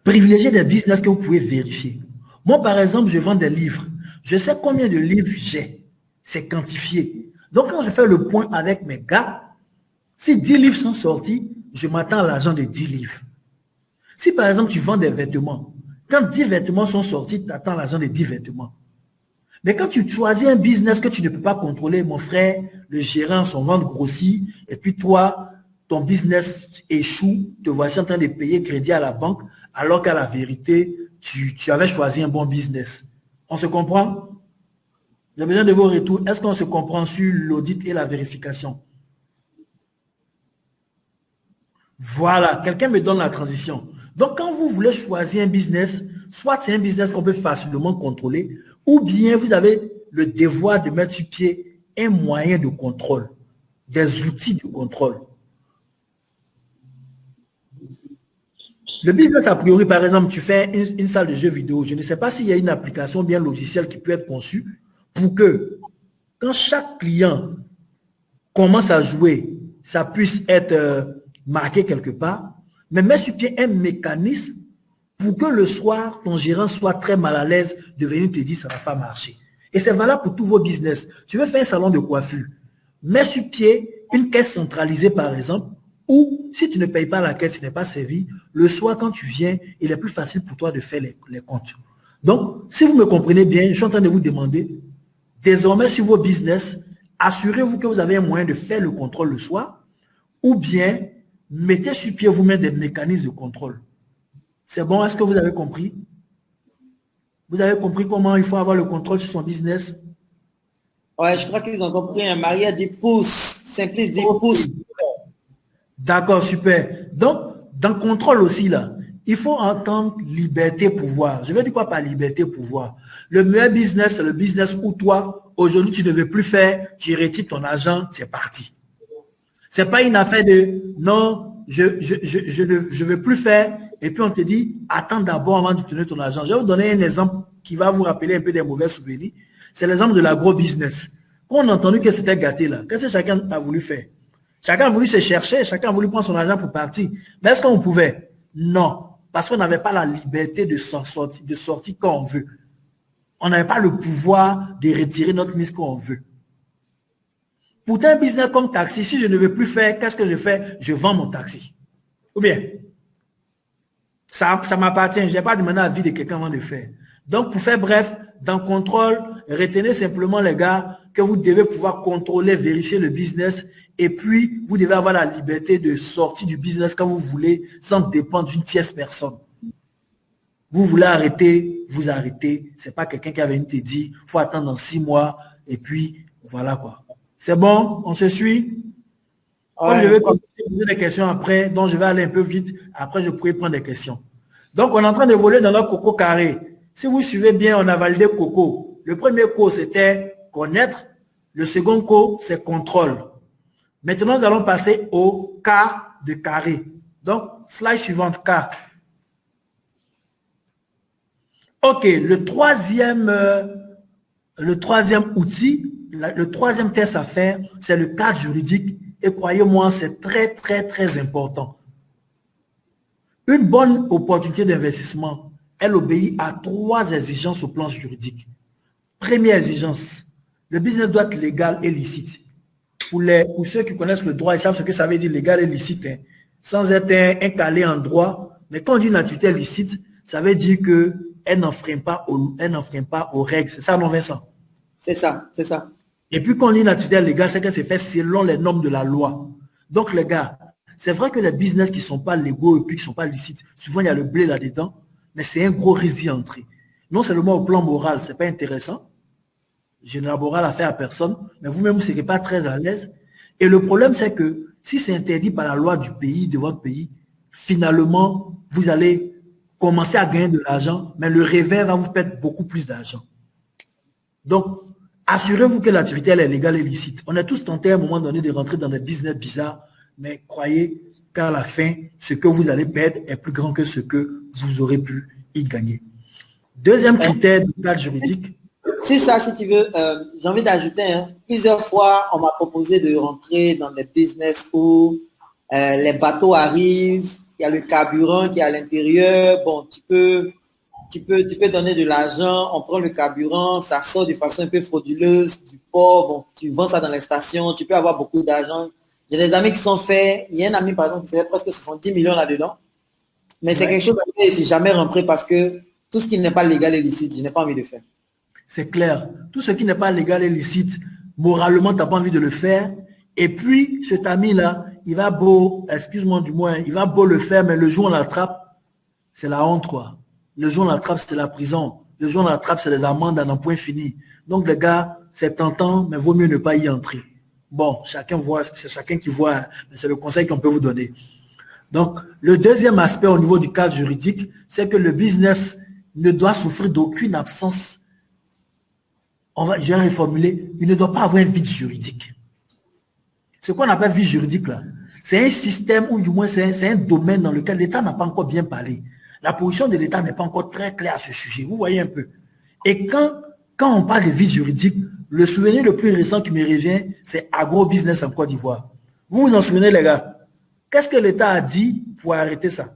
Privilégiez des business que vous pouvez vérifier. Moi, par exemple, je vends des livres. Je sais combien de livres j'ai. C'est quantifié. Donc, quand je fais le point avec mes gars, si 10 livres sont sortis, je m'attends à l'argent de 10 livres. Si, par exemple, tu vends des vêtements, quand 10 vêtements sont sortis, tu attends l'argent de 10 vêtements. Mais quand tu choisis un business que tu ne peux pas contrôler, mon frère, le gérant, son ventre grossit, et puis toi, ton business échoue, te voici en train de payer crédit à la banque, alors qu'à la vérité, tu avais choisi un bon business. On se comprend? J'ai besoin de vos retours. Est-ce qu'on se comprend sur l'audit et la vérification? Voilà, quelqu'un me donne la transition. Donc, quand vous voulez choisir un business, soit c'est un business qu'on peut facilement contrôler, ou bien vous avez le devoir de mettre sur pied un moyen de contrôle, des outils de contrôle. Le business, a priori, par exemple, tu fais une salle de jeux vidéo. Je ne sais pas s'il y a une application bien logicielle qui peut être conçue pour que, quand chaque client commence à jouer, ça puisse être marqué quelque part, mais mets sur pied un mécanisme pour que le soir, ton gérant soit très mal à l'aise de venir te dire ça ne va pas marcher. Et c'est valable pour tous vos business. Tu veux faire un salon de coiffure, mets sur pied une caisse centralisée, par exemple, ou si tu ne payes pas la caisse, tu n'es pas servi, le soir, quand tu viens, il est plus facile pour toi de faire les comptes. Donc, si vous me comprenez bien, je suis en train de vous demander, désormais, sur vos business, assurez-vous que vous avez un moyen de faire le contrôle le soir, ou bien mettez sur pied vous-même des mécanismes de contrôle. C'est bon? Est-ce que vous avez compris? Vous avez compris comment il faut avoir le contrôle sur son business? Ouais, je crois qu'ils ont compris. Un Maria dit pouce. Simplice dit pouce. D'accord, super. Donc, dans le contrôle aussi, là, il faut entendre liberté, pouvoir. Je veux dire quoi par liberté, pouvoir? Le meilleur business, c'est le business où toi, aujourd'hui, tu ne veux plus faire, tu retires ton argent, c'est parti. Ce n'est pas une affaire de non, je ne veux plus faire, et puis on te dit, attends d'abord avant de tenir ton argent. Je vais vous donner un exemple qui va vous rappeler un peu des mauvais souvenirs. C'est l'exemple de l'agro-business. Quand on a entendu que c'était gâté là, qu'est-ce que chacun a voulu faire? Chacun a voulu se chercher, chacun a voulu prendre son argent pour partir. Mais est-ce qu'on pouvait? Non. Parce qu'on n'avait pas la liberté de sortir quand on veut. On n'avait pas le pouvoir de retirer notre mise quand on veut. Pour un business comme taxi, si je ne veux plus faire, qu'est-ce que je fais? Je vends mon taxi. Ou bien, ça m'appartient. Je n'ai pas demandé l'avis de quelqu'un avant de faire. Donc, pour faire bref, dans le contrôle, retenez simplement les gars que vous devez pouvoir contrôler, vérifier le business et puis vous devez avoir la liberté de sortir du business quand vous voulez sans dépendre d'une tierce personne. Vous voulez arrêter, vous arrêter. C'est pas quelqu'un qui avait te dit, il faut attendre dans 6 mois, et puis voilà quoi. C'est bon, on se suit? Comme je vais poser des questions après, donc je vais aller un peu vite, après je pourrai prendre des questions. Donc on est en train de voler dans notre coco carré. Si vous suivez bien, on a validé coco. Le premier co, c'était connaître. Le second co, c'est contrôle. Maintenant, nous allons passer au cas de carré. Donc, slide suivante, K. OK, le troisième outil, le troisième test à faire, c'est le cadre juridique. Et croyez-moi, c'est très, très, très important. Une bonne opportunité d'investissement, elle obéit à 3 exigences au plan juridique. Première exigence, le business doit être légal et licite. Pour ceux qui connaissent le droit, ils savent ce que ça veut dire légal et licite, hein, sans être un calé en droit. Mais quand on dit une activité licite, ça veut dire qu'elle n'enfreint pas aux règles. C'est ça, non, Vincent? C'est ça, c'est ça. Et puis, quand on dit une activité légale, c'est qu'elle s'est faite selon les normes de la loi. Donc, les gars, c'est vrai que les business qui ne sont pas légaux et puis qui ne sont pas licites, souvent, il y a le blé là-dedans, mais c'est un gros risque d'y entrer. Non seulement au plan moral, ce n'est pas intéressant. Je n'ai la morale à faire à personne, mais vous-même, vous ne serez pas très à l'aise. Et le problème, c'est que si c'est interdit par la loi du pays, de votre pays, finalement, vous allez commencer à gagner de l'argent, mais le réveil va vous perdre beaucoup plus d'argent. Donc, assurez-vous que l'activité elle est légale et licite. On est tous tentés à un moment donné de rentrer dans des business bizarres, mais croyez qu'à la fin, ce que vous allez perdre est plus grand que ce que vous aurez pu y gagner. Deuxième critère du cadre juridique. C'est ça, si tu veux, j'ai envie d'ajouter, hein, plusieurs fois, on m'a proposé de rentrer dans des business où les bateaux arrivent, il y a le carburant qui est à l'intérieur, bon, tu peux donner de l'argent, on prend le carburant, ça sort de façon un peu frauduleuse du port, bon, tu vends ça dans les stations, tu peux avoir beaucoup d'argent. J'ai des amis qui sont faits, il y a un ami par exemple qui fait presque 70 millions là-dedans, mais c'est quelque chose que je n'ai jamais rentré parce que tout ce qui n'est pas légal et licite, je n'ai pas envie de faire. C'est clair. Tout ce qui n'est pas légal et licite, moralement, tu n'as pas envie de le faire. Et puis, cet ami-là, il va beau, excuse-moi du moins, il va beau le faire, mais le jour où on l'attrape, c'est la honte, quoi. Le jour où on l'attrape, c'est la prison. Le jour où on l'attrape, c'est les amendes à n'en point fini. Donc, les gars, c'est tentant, mais vaut mieux ne pas y entrer. Bon, chacun voit, c'est chacun qui voit, mais c'est le conseil qu'on peut vous donner. Donc, le deuxième aspect au niveau du cadre juridique, c'est que le business ne doit souffrir d'aucune absence. Je vais reformuler, il ne doit pas avoir un vide juridique. Ce qu'on appelle vide juridique, là, c'est un système, ou du moins c'est un domaine dans lequel l'État n'a pas encore bien parlé. La position de l'État n'est pas encore très claire à ce sujet. Vous voyez un peu. Et quand on parle de vide juridique, le souvenir le plus récent qui me revient, c'est Agro-Business en Côte d'Ivoire. Vous vous en souvenez, les gars? Qu'est-ce que l'État a dit pour arrêter ça?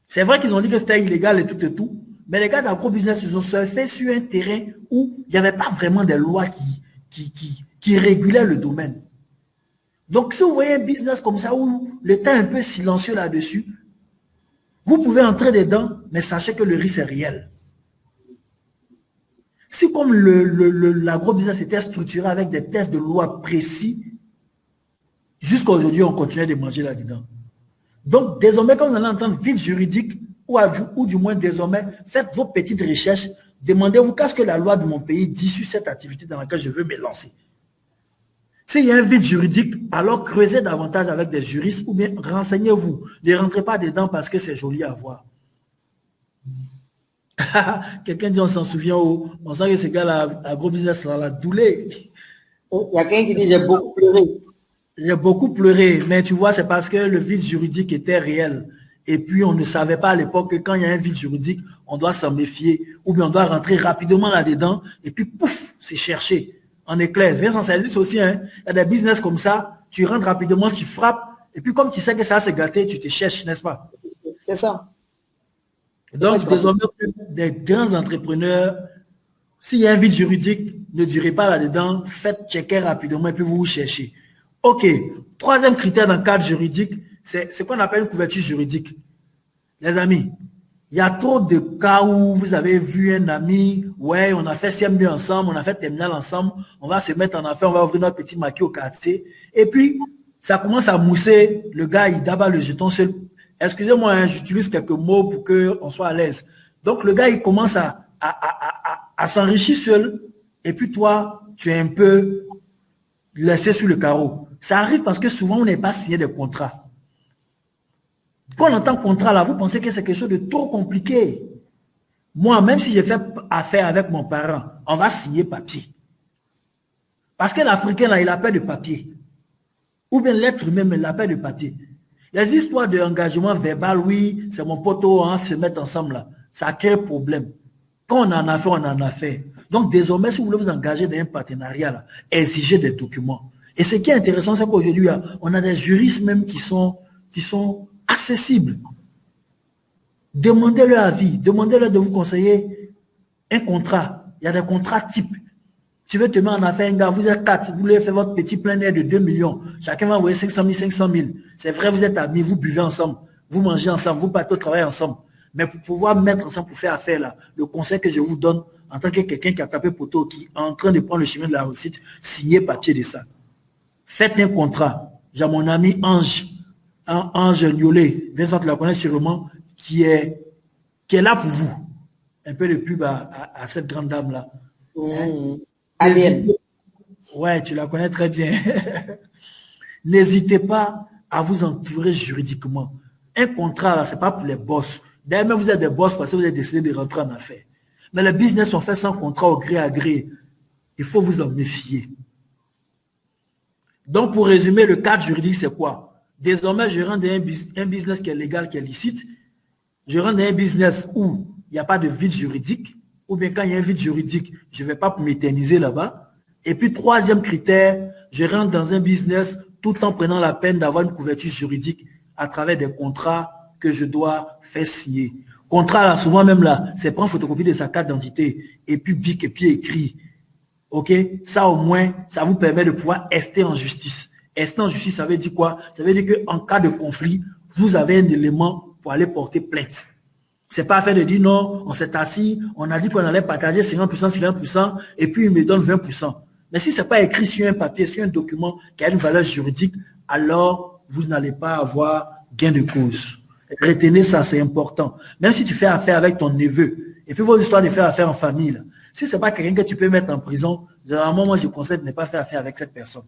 C'est vrai qu'ils ont dit que c'était illégal et tout. Mais les gars d'agro-business, ils ont surfé sur un terrain où il n'y avait pas vraiment des lois qui régulaient le domaine. Donc, si vous voyez un business comme ça où l'État est un peu silencieux là-dessus, vous pouvez entrer dedans, mais sachez que le risque est réel. Si comme l'agro-business était structuré avec des tests de loi précis, jusqu'à aujourd'hui, on continue de manger là-dedans. Donc, désormais, quand vous allez entendre vide juridique, ou du moins désormais, faites vos petites recherches, demandez-vous qu'est-ce que la loi de mon pays dit sur cette activité dans laquelle je veux me lancer. S'il y a un vide juridique, alors creusez davantage avec des juristes ou bien renseignez-vous. Ne rentrez pas dedans parce que c'est joli à voir. Quelqu'un dit on s'en souvient, on sent que ce gars-là, agro-business, l'a doulé. Il y a quelqu'un qui dit j'ai beaucoup pleuré. J'ai beaucoup pleuré, mais tu vois, c'est parce que le vide juridique était réel. Et puis, on ne savait pas à l'époque que quand il y a un vide juridique, on doit s'en méfier, ou bien on doit rentrer rapidement là-dedans, et puis, pouf, c'est cherché en éclair. Vincent, ça existe aussi, hein. Il y a des business comme ça, tu rentres rapidement, tu frappes, et puis comme tu sais que ça va se gâter, tu te cherches, n'est-ce pas? C'est ça. Donc, désormais, des grands entrepreneurs, s'il y a un vide juridique, ne durez pas là-dedans, faites checker rapidement, et puis vous vous cherchez. OK. Troisième critère dans le cadre juridique, c'est ce qu'on appelle une couverture juridique. Les amis, il y a trop de cas où vous avez vu un ami, ouais, on a fait CM2 ensemble, on a fait terminal ensemble, on va se mettre en affaire, on va ouvrir notre petit maquis au quartier. Et puis, ça commence à mousser, le gars, il d'abat le jeton seul. Excusez-moi, hein, j'utilise quelques mots pour qu'on soit à l'aise. Donc, le gars, il commence à s'enrichir seul. Et puis, toi, tu es un peu laissé sur le carreau. Ça arrive parce que souvent, on n'est pas signé de contrat. Quand on entend contrat, là, vous pensez que c'est quelque chose de trop compliqué. Moi, même si j'ai fait affaire avec mon parent, on va signer papier. Parce que l'Africain, là, il a peur de papier. Ou bien l'être humain, il a peur de papier. Les histoires d'engagement verbal, oui, c'est mon poteau, on se met ensemble là. Ça crée problème. Quand on en a fait, on en a fait. Donc désormais, si vous voulez vous engager dans un partenariat, là, exigez des documents. Et ce qui est intéressant, c'est qu'aujourd'hui, on a des juristes même qui sont accessibles. Demandez-leur avis, demandez-leur de vous conseiller un contrat. Il y a des contrats types. Tu veux te mettre en affaire, un gars, vous êtes 4, vous voulez faire votre petit plein air de 2 millions. Chacun va envoyer 500 000, 500 000. C'est vrai, vous êtes amis, vous buvez ensemble, vous mangez ensemble, vous partez au travail ensemble. Mais pour pouvoir mettre ensemble pour faire affaire là, le conseil que je vous donne en tant que quelqu'un qui a tapé poteau, qui est en train de prendre le chemin de la réussite, signez papier de ça. Faites un contrat. J'ai mon ami Ange, Ange Niolet, Vincent la connaît sûrement, qui est là pour vous. Un peu de pub à cette grande dame-là. Mmh. Ouais, tu la connais très bien. N'hésitez pas à vous entourer juridiquement. Un contrat, là, ce n'est pas pour les boss. D'ailleurs, même vous êtes des boss parce que vous avez décidé de rentrer en affaires. Mais le business sont faits sans contrat au gré à gré. Il faut vous en méfier. Donc, pour résumer, le cadre juridique, c'est quoi? Désormais, je rentre dans un business qui est légal, qui est licite. Je rentre dans un business où il n'y a pas de vide juridique. Ou bien quand il y a un vide juridique, je ne vais pas m'éterniser là-bas. Et puis, troisième critère, je rentre dans un business tout en prenant la peine d'avoir une couverture juridique à travers des contrats que je dois faire signer. Contrat, là, souvent même là, c'est prendre photocopie de sa carte d'identité et puis bic et puis écrit. OK? Ça, au moins, ça vous permet de pouvoir rester en justice. Rester en justice, ça veut dire quoi? Ça veut dire qu'en cas de conflit, vous avez un élément pour aller porter plainte. C'est pas fait de dire non, on s'est assis, on a dit qu'on allait partager 50%, 50%, et puis il me donne 20%. Mais si ce n'est pas écrit sur un papier, sur un document qui a une valeur juridique, alors vous n'allez pas avoir gain de cause. Retenez ça, c'est important. Même si tu fais affaire avec ton neveu, et puis vos histoires de faire affaire en famille, là, si ce n'est pas quelqu'un que tu peux mettre en prison, généralement, moi je conseille de ne pas faire affaire avec cette personne.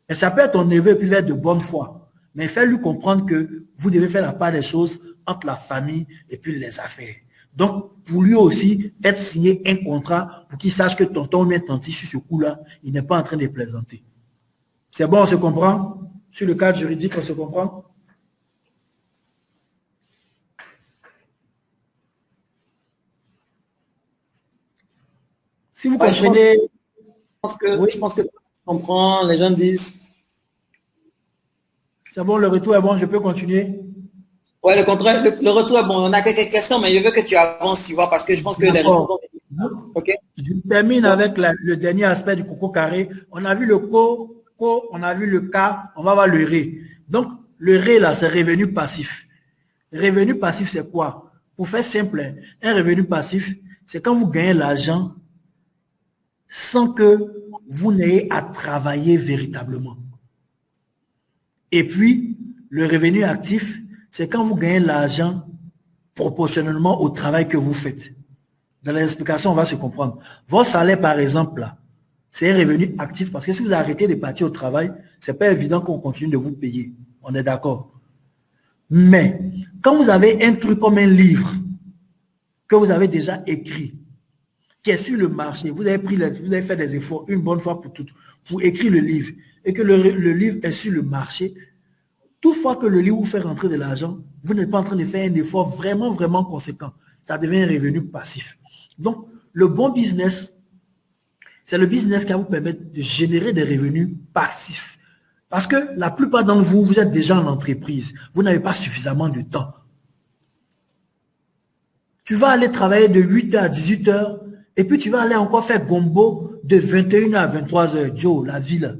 Mais ça peut être ton neveu et puis être de bonne foi. Mais fais-lui comprendre que vous devez faire la part des choses entre la famille et puis les affaires. Donc, pour lui aussi, faites signer un contrat pour qu'il sache que tonton ou bien tanti, sur ce coup-là, il n'est pas en train de plaisanter. C'est bon, on se comprend? Sur le cadre juridique, on se comprend? Si vous comprenez... Je pense que tu comprends, les gens disent... C'est bon, le retour est bon, je peux continuer? Ouais, le retour est bon. On a quelques questions, mais je veux que tu avances, tu vois, parce que je pense que les gens vont... Okay. Je termine avec le dernier aspect du coco carré. On a vu le co, on a vu le K, on va voir le ré. Donc, le ré, là, c'est revenu passif. Revenu passif, c'est quoi? Pour faire simple, un revenu passif, c'est quand vous gagnez l'argent sans que vous n'ayez à travailler véritablement. Et puis, le revenu actif, c'est quand vous gagnez l'argent proportionnellement au travail que vous faites. Dans les explications, on va se comprendre. Votre salaire, par exemple, là, c'est un revenu actif parce que si vous arrêtez de partir au travail, ce n'est pas évident qu'on continue de vous payer. On est d'accord. Mais quand vous avez un truc comme un livre que vous avez déjà écrit, qui est sur le marché, vous avez fait des efforts une bonne fois pour toutes, pour écrire le livre, et que le livre est sur le marché, toutefois que le livre vous fait rentrer de l'argent, vous n'êtes pas en train de faire un effort vraiment, vraiment conséquent. Ça devient un revenu passif. Donc, le bon business, c'est le business qui va vous permettre de générer des revenus passifs. Parce que la plupart d'entre vous, vous êtes déjà en entreprise. Vous n'avez pas suffisamment de temps. Tu vas aller travailler de 8h à 18h et puis tu vas aller encore faire gombo de 21h à 23h. Joe, la vie là.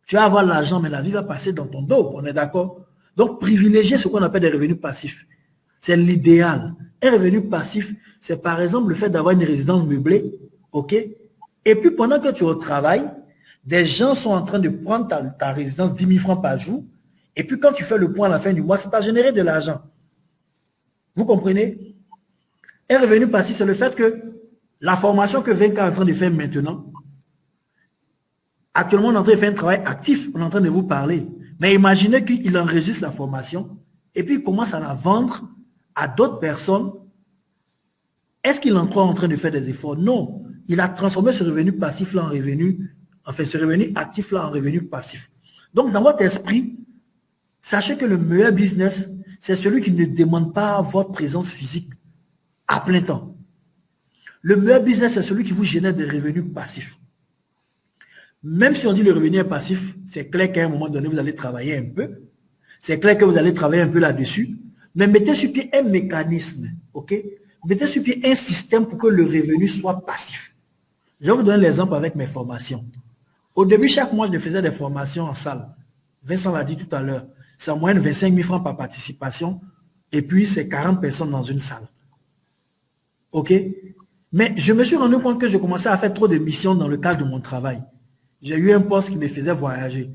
Tu vas avoir l'argent, mais la vie va passer dans ton dos. On est d'accord? Donc, privilégier ce qu'on appelle des revenus passifs. C'est l'idéal. Un revenu passif, c'est par exemple le fait d'avoir une résidence meublée, ok? Et puis pendant que tu es au travail, des gens sont en train de prendre ta résidence 10 000 francs par jour, et puis quand tu fais le point à la fin du mois, ça t'a généré de l'argent. Vous comprenez? Un revenu passif, c'est le fait que la formation que Venka est en train de faire maintenant, actuellement, on est en train de faire un travail actif, on est en train de vous parler. Mais imaginez qu'il enregistre la formation et puis il commence à la vendre à d'autres personnes. Est-ce qu'il est encore en train de faire des efforts? Non. Il a transformé ce revenu passif-là en revenu, enfin ce revenu actif-là en revenu passif. Donc, dans votre esprit, sachez que le meilleur business, c'est celui qui ne demande pas votre présence physique à plein temps. Le meilleur business, c'est celui qui vous génère des revenus passifs. Même si on dit le revenu est passif, c'est clair qu'à un moment donné, vous allez travailler un peu. C'est clair que vous allez travailler un peu là-dessus. Mais mettez sur pied un mécanisme, ok? Mettez sur pied un système pour que le revenu soit passif. Je vais vous donner l'exemple avec mes formations. Au début, chaque mois, je faisais des formations en salle. Vincent l'a dit tout à l'heure. C'est en moyenne 25 000 francs par participation. Et puis, c'est 40 personnes dans une salle. OK? Mais je me suis rendu compte que je commençais à faire trop de missions dans le cadre de mon travail. J'ai eu un poste qui me faisait voyager.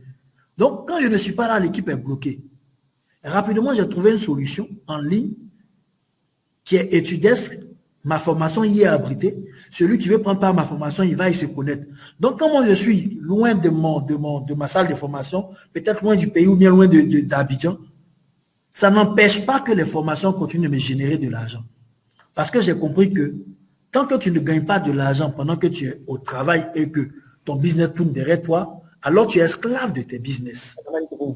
Donc, quand je ne suis pas là, l'équipe est bloquée. Rapidement, j'ai trouvé une solution en ligne qui est Etudesk. Ma formation y est abritée. Celui qui veut prendre part à ma formation, il va y se connaître. Donc, quand moi je suis loin de ma salle de formation, peut-être loin du pays ou bien loin d'Abidjan, ça n'empêche pas que les formations continuent de me générer de l'argent. Parce que j'ai compris que tant que tu ne gagnes pas de l'argent pendant que tu es au travail et que ton business tourne derrière toi, alors tu es esclave de tes business.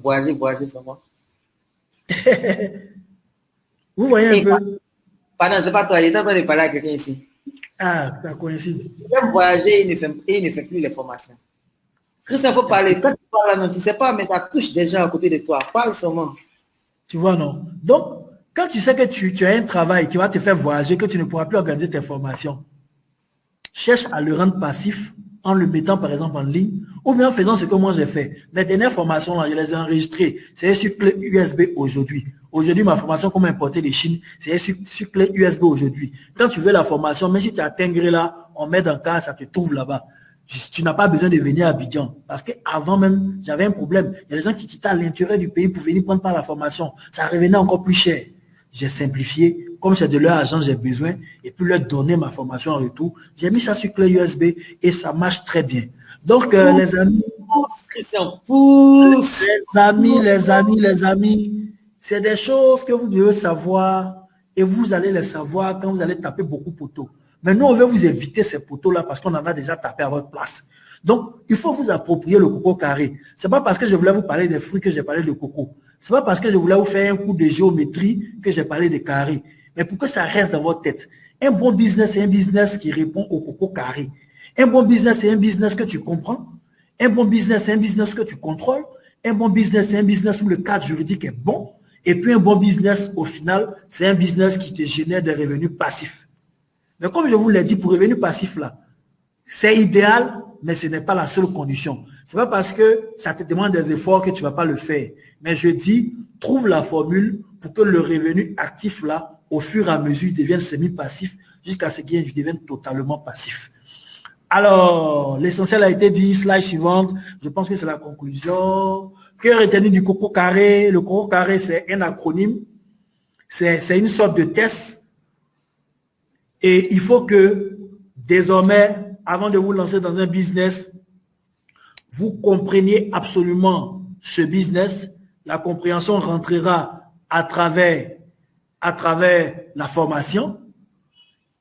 Voyager, ça va. Vous voyez un peu? Pardon, c'est pas toi, il est en train de parler à quelqu'un ici. Ah, ça coïncide. Il aime voyager et il ne fait plus les formations. Christian, il faut parler. Quand tu parles là, non, tu ne sais pas, mais ça touche des gens à côté de toi. Parle seulement. Tu vois, non? Donc, quand tu sais que tu as un travail qui va te faire voyager, que tu ne pourras plus organiser tes formations, cherche à le rendre passif en le mettant par exemple en ligne ou bien en faisant ce que moi j'ai fait. Les dernières formations, là, je les ai enregistrées. C'est sur clé USB aujourd'hui. Aujourd'hui, ma formation comment importer de Chine, c'est sur clé USB aujourd'hui. Quand tu veux la formation, même si tu as Tingré là, on met dans le cas, ça te trouve là-bas. Tu n'as pas besoin de venir à Abidjan. Parce qu'avant même, j'avais un problème. Il y a des gens qui quittaient à l'intérieur du pays pour venir prendre part à la formation. Ça revenait encore plus cher. J'ai simplifié. Comme c'est de leur argent, j'ai besoin. Et puis leur donner ma formation en retour. J'ai mis ça sur clé USB et ça marche très bien. Donc, les amis, les amis, c'est des choses que vous devez savoir et vous allez les savoir quand vous allez taper beaucoup de poteaux. Mais nous, on veut vous éviter ces poteaux-là parce qu'on en a déjà tapé à votre place. Donc, il faut vous approprier le coco carré. C'est pas parce que je voulais vous parler des fruits que j'ai parlé de coco. C'est pas parce que je voulais vous faire un coup de géométrie que j'ai parlé de carré. Mais pour que ça reste dans votre tête. Un bon business, c'est un business qui répond au coco carré. Un bon business, c'est un business que tu comprends. Un bon business, c'est un business que tu contrôles. Un bon business, c'est un business où le cadre juridique est bon. Et puis un bon business, au final, c'est un business qui te génère des revenus passifs. Mais comme je vous l'ai dit, pour revenus passifs là, c'est idéal, mais ce n'est pas la seule condition. Ce n'est pas parce que ça te demande des efforts que tu ne vas pas le faire. Mais je dis, trouve la formule pour que le revenu actif là, au fur et à mesure, devienne semi-passif jusqu'à ce qu'il devienne totalement passif. Alors, l'essentiel a été dit, slide suivante. Je pense que c'est la conclusion. Que retenir du coco carré? Le coco carré, c'est un acronyme. C'est une sorte de test. Et il faut que, désormais, avant de vous lancer dans un business, vous compreniez absolument ce business. La compréhension rentrera à travers la formation.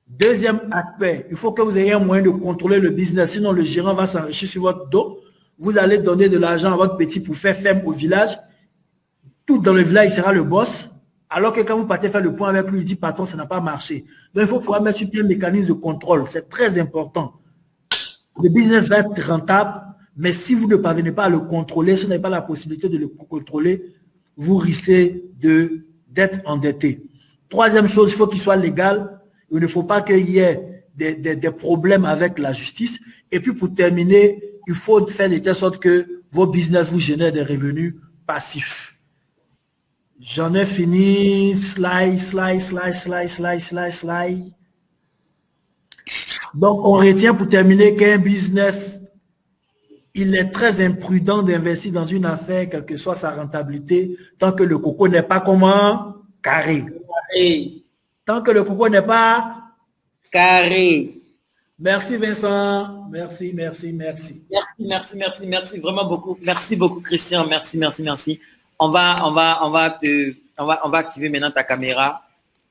Deuxième aspect, il faut que vous ayez un moyen de contrôler le business, sinon le gérant va s'enrichir sur votre dos. Vous allez donner de l'argent à votre petit pour faire ferme au village. Tout dans le village, il sera le boss. Alors que quand vous partez faire le point avec lui, il dit, patron, ça n'a pas marché. Donc, il faut pouvoir mettre sur pied un mécanisme de contrôle. C'est très important. Le business va être rentable, mais si vous ne parvenez pas à le contrôler, si vous n'avez pas la possibilité de le contrôler, vous risquez d'être endetté. Troisième chose, il faut qu'il soit légal. Il ne faut pas qu'il y ait des problèmes avec la justice. Et puis, pour terminer, il faut faire de telle sorte que vos business vous génèrent des revenus passifs. J'en ai fini. Slide. Donc, on retient pour terminer qu'un business, il est très imprudent d'investir dans une affaire, quelle que soit sa rentabilité, tant que le coco n'est pas comment? Carré. Tant que le coco n'est pas carré. Merci Vincent. Merci, merci, merci. Merci vraiment beaucoup. Merci beaucoup, Christian. Merci. On va activer maintenant ta caméra.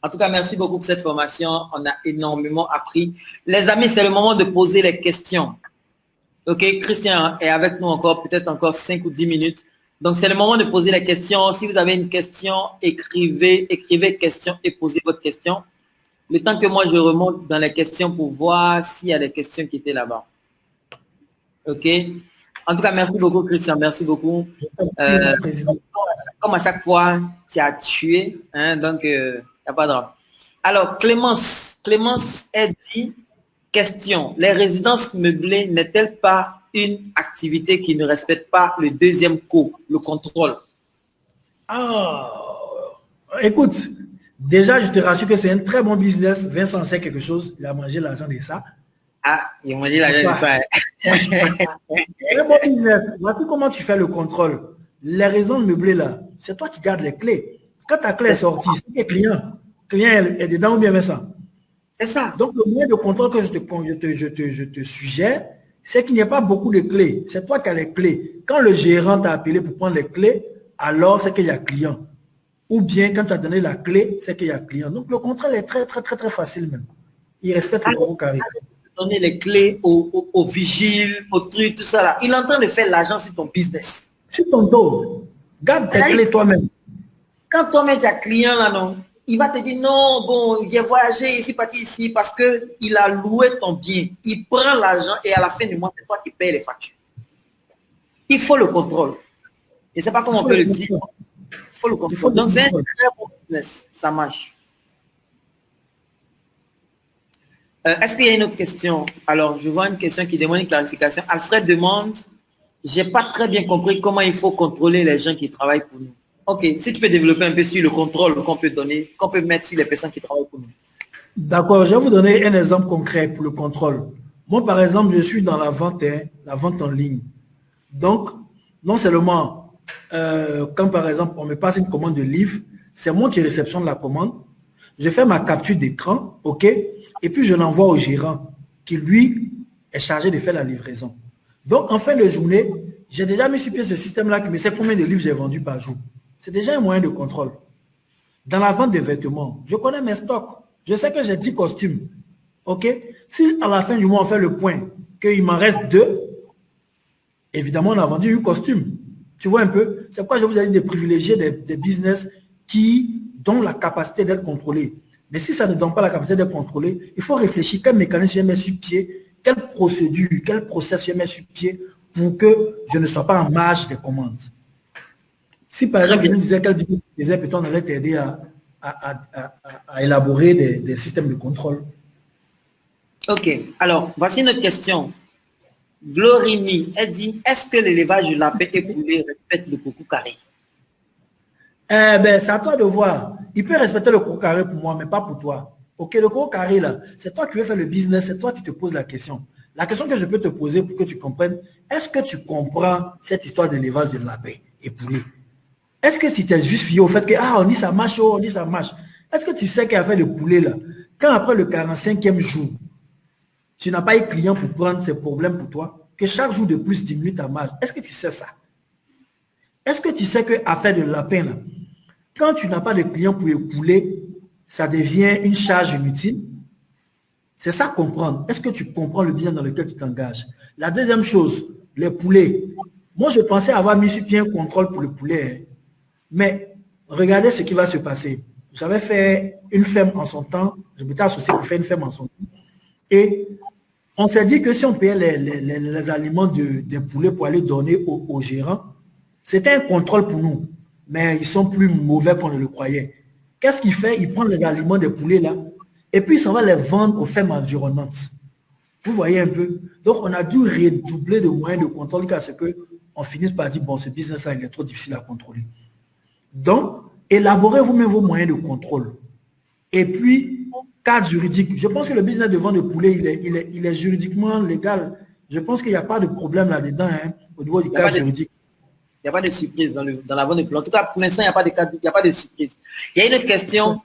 En tout cas, merci beaucoup pour cette formation. On a énormément appris. Les amis, c'est le moment de poser les questions. Ok, Christian est avec nous encore, peut-être encore 5 ou 10 minutes. Donc, c'est le moment de poser les questions. Si vous avez une question, écrivez question et posez votre question. Le temps que moi, je remonte dans les questions pour voir s'il y a des questions qui étaient là-bas. Ok. En tout cas, merci beaucoup, Christian. Merci beaucoup. Comme à chaque fois, tu as tué. Hein, donc, il n'y a pas de drame. Alors, Clémence est dit, question. Les résidences meublées n'est-elle pas une activité qui ne respecte pas le deuxième coup, le contrôle? Ah, écoute, déjà, je te rassure que c'est un très bon business. Vincent sait quelque chose. Il a mangé l'argent de ça. Ah, il m'a dit l'argent de ça. Très bon business. Vois-tu comment tu fais le contrôle? Les résidences meublées, là, c'est toi qui gardes les clés. Quand ta clé est sortie, c'est le client. Le client est dedans ou bien Vincent? C'est ça. Donc, le moyen de contrôle que je te suggère, c'est qu'il n'y a pas beaucoup de clés. C'est toi qui as les clés. Quand le gérant t'a appelé pour prendre les clés, alors c'est qu'il y a client. Ou bien, quand tu as donné la clé, c'est qu'il y a client. Donc, le contrôle est très facile même. Il respecte le gros carré. Donner les clés aux vigiles, aux trucs, tout ça là. Il est en train de faire l'argent sur ton business. Sur ton dos. Garde tes clés toi-même. Quand toi-même tu as client là, non, il va te dire non, bon, il est voyagé ici, parti ici, parce qu'il a loué ton bien. Il prend l'argent et à la fin du mois, c'est toi qui payes les factures. Il faut le contrôle. Je ne sais pas comment on peut le dire. Il faut le contrôle. Donc, c'est un très bon business. Ça marche. Est-ce qu'il y a une autre question? Alors, je vois une question qui demande une clarification. Alfred demande, j'ai pas très bien compris comment il faut contrôler les gens qui travaillent pour nous. Ok, si tu peux développer un peu sur le contrôle qu'on peut donner, qu'on peut mettre sur les personnes qui travaillent pour nous. D'accord, je vais vous donner un exemple concret pour le contrôle. Moi, par exemple, je suis dans la vente en ligne. Donc, non seulement, quand par exemple, on me passe une commande de livre, c'est moi qui réceptionne la commande, je fais ma capture d'écran, ok, et puis je l'envoie au gérant qui, lui, est chargé de faire la livraison. Donc, en fin de journée, j'ai déjà mis sur pied ce système-là qui me sait combien de livres j'ai vendus par jour. C'est déjà un moyen de contrôle. Dans la vente des vêtements, je connais mes stocks. Je sais que j'ai 10 costumes. Ok? Si à la fin du mois, on fait le point, qu'il m'en reste 2, évidemment, on a vendu 8 costumes. Tu vois un peu? C'est pourquoi je vous ai dit de privilégier des business qui donnent la capacité d'être contrôlés. Mais si ça ne donne pas la capacité d'être contrôlé, il faut réfléchir quel mécanisme je mets sur pied, quelle procédure, quel process je mets sur pied pour que je ne sois pas en marge des commandes. Si par exemple, je nous disais quel business faisait, peut-être on allait t'aider à élaborer des systèmes de contrôle. Ok, alors, voici notre question. Glorimi, elle dit, est-ce que l'élevage du lapin écoulé respecte le coucou carré? Eh bien, c'est à toi de voir. Il peut respecter le coco carré pour moi, mais pas pour toi. Ok, le coco carré, là, c'est toi qui veux faire le business, c'est toi qui te poses la question. La question que je peux te poser pour que tu comprennes, est-ce que tu comprends cette histoire d'élevage de lapin et poulet? Est-ce que si tu es juste fié au fait que, on dit ça marche, on dit ça marche, est-ce que tu sais qu'il y a fait le poulet, là, quand après le 45e jour, tu n'as pas eu client pour prendre ces problèmes pour toi, que chaque jour de plus diminue ta marge, est-ce que tu sais ça? Est-ce que tu sais qu'à faire de lapin, là, quand tu n'as pas de client pour écouler, ça devient une charge inutile? C'est ça comprendre. Est-ce que tu comprends le business dans lequel tu t'engages? La deuxième chose, les poulets. Moi, je pensais avoir mis sur pied un contrôle pour le poulet. Mais regardez ce qui va se passer. J'avais fait une ferme en son temps. Je m'étais associé pour faire une ferme en son temps. Et on s'est dit que si on payait les aliments des poulets pour aller donner aux gérants, c'était un contrôle pour nous. Mais ils sont plus mauvais qu'on ne le croyait. Qu'est-ce qu'il fait? Il prend les aliments des poulets là, et puis il s'en va les vendre aux fermes environnantes. Vous voyez un peu? Donc on a dû redoubler de moyens de contrôle jusqu'à ce qu'on finisse par dire, bon, ce business-là, il est trop difficile à contrôler. Donc, élaborez vous-même vos moyens de contrôle. Et puis, cadre juridique. Je pense que le business de vente de poulet, il est juridiquement légal. Je pense qu'il n'y a pas de problème là-dedans, hein, au niveau du cadre juridique. Il n'y a pas de surprise dans la vente de poulet. En tout cas, pour l'instant, il n'y a pas de surprise. Il y a une autre question.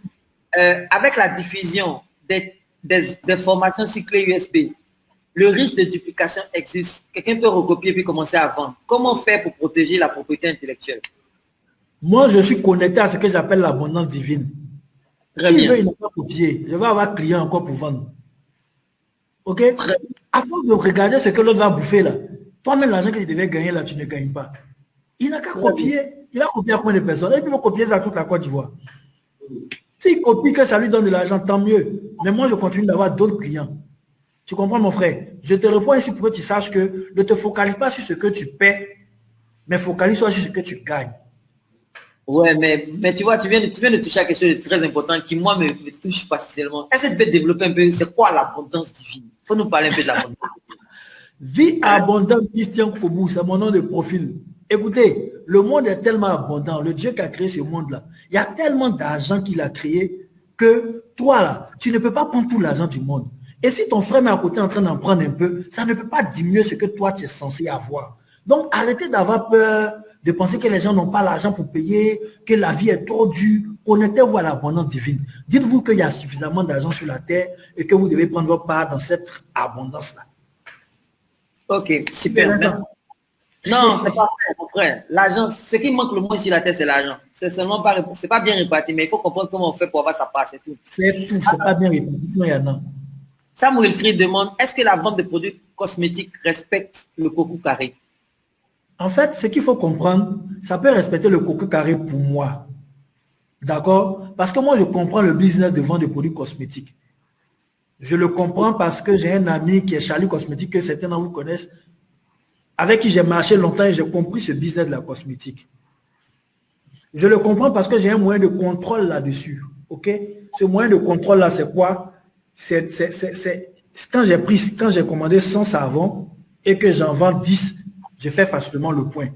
Avec la diffusion des formations sur clé USB. Le risque de duplication existe. Quelqu'un peut recopier puis commencer à vendre. Comment faire pour protéger la propriété intellectuelle? Moi, je suis connecté à ce que j'appelle l'abondance divine. Très Si bien. je ne vais pas copier, je vais avoir client encore pour vendre. OK? Très Avant de regarder ce que l'autre va bouffer là, toi-même, l'argent que tu devais gagner là, tu ne gagnes pas. Il n'a qu'à copier. Il a copié à combien de personnes? Et puis il va copier ça à toute la Côte d'Ivoire. S'il copie que ça lui donne de l'argent, tant mieux. Mais moi, je continue d'avoir d'autres clients. Tu comprends, mon frère? Je te réponds ici pour que tu saches que ne te focalise pas sur ce que tu paies, mais focalise-toi sur ce que tu gagnes. Ouais, mais tu vois, tu viens de toucher à quelque chose de très important qui, moi, me touche particulièrement. Est-ce que tu peux développer un peu, c'est quoi l'abondance divine? Il faut nous parler un peu de l'abondance. Vie abondante, Christian Kobou, c'est mon nom de profil. Écoutez, le monde est tellement abondant, le Dieu qui a créé ce monde-là, il y a tellement d'argent qu'il a créé que toi, là, tu ne peux pas prendre tout l'argent du monde. Et si ton frère est à côté en train d'en prendre un peu, ça ne peut pas diminuer ce que toi, tu es censé avoir. Donc, arrêtez d'avoir peur, de penser que les gens n'ont pas l'argent pour payer, que la vie est trop dure. Connectez-vous à l'abondance divine. Dites-vous qu'il y a suffisamment d'argent sur la terre et que vous devez prendre votre part dans cette abondance-là. Ok, super. Merci. Non, c'est pas vrai, mon frère. L'argent, ce qui manque le moins sur la terre, c'est l'argent. C'est seulement pas, c'est pas bien réparti, mais il faut comprendre comment on fait pour avoir sa part, c'est tout. C'est tout, c'est pas bien réparti, sinon il y en a. Sam Wilfried demande, est-ce que la vente de produits cosmétiques respecte le coco carré? En fait, ce qu'il faut comprendre, ça peut respecter le coco carré pour moi. D'accord? Parce que moi, je comprends le business de vente de produits cosmétiques. Je le comprends parce que j'ai un ami qui est Charlie Cosmétique, que certains d'entre vous connaissent, avec qui j'ai marché longtemps et j'ai compris ce business de la cosmétique. Je le comprends parce que j'ai un moyen de contrôle là-dessus. OK? Ce moyen de contrôle-là, c'est quoi? C'est quand j'ai commandé 100 savons et que j'en vends 10, je fais facilement le point.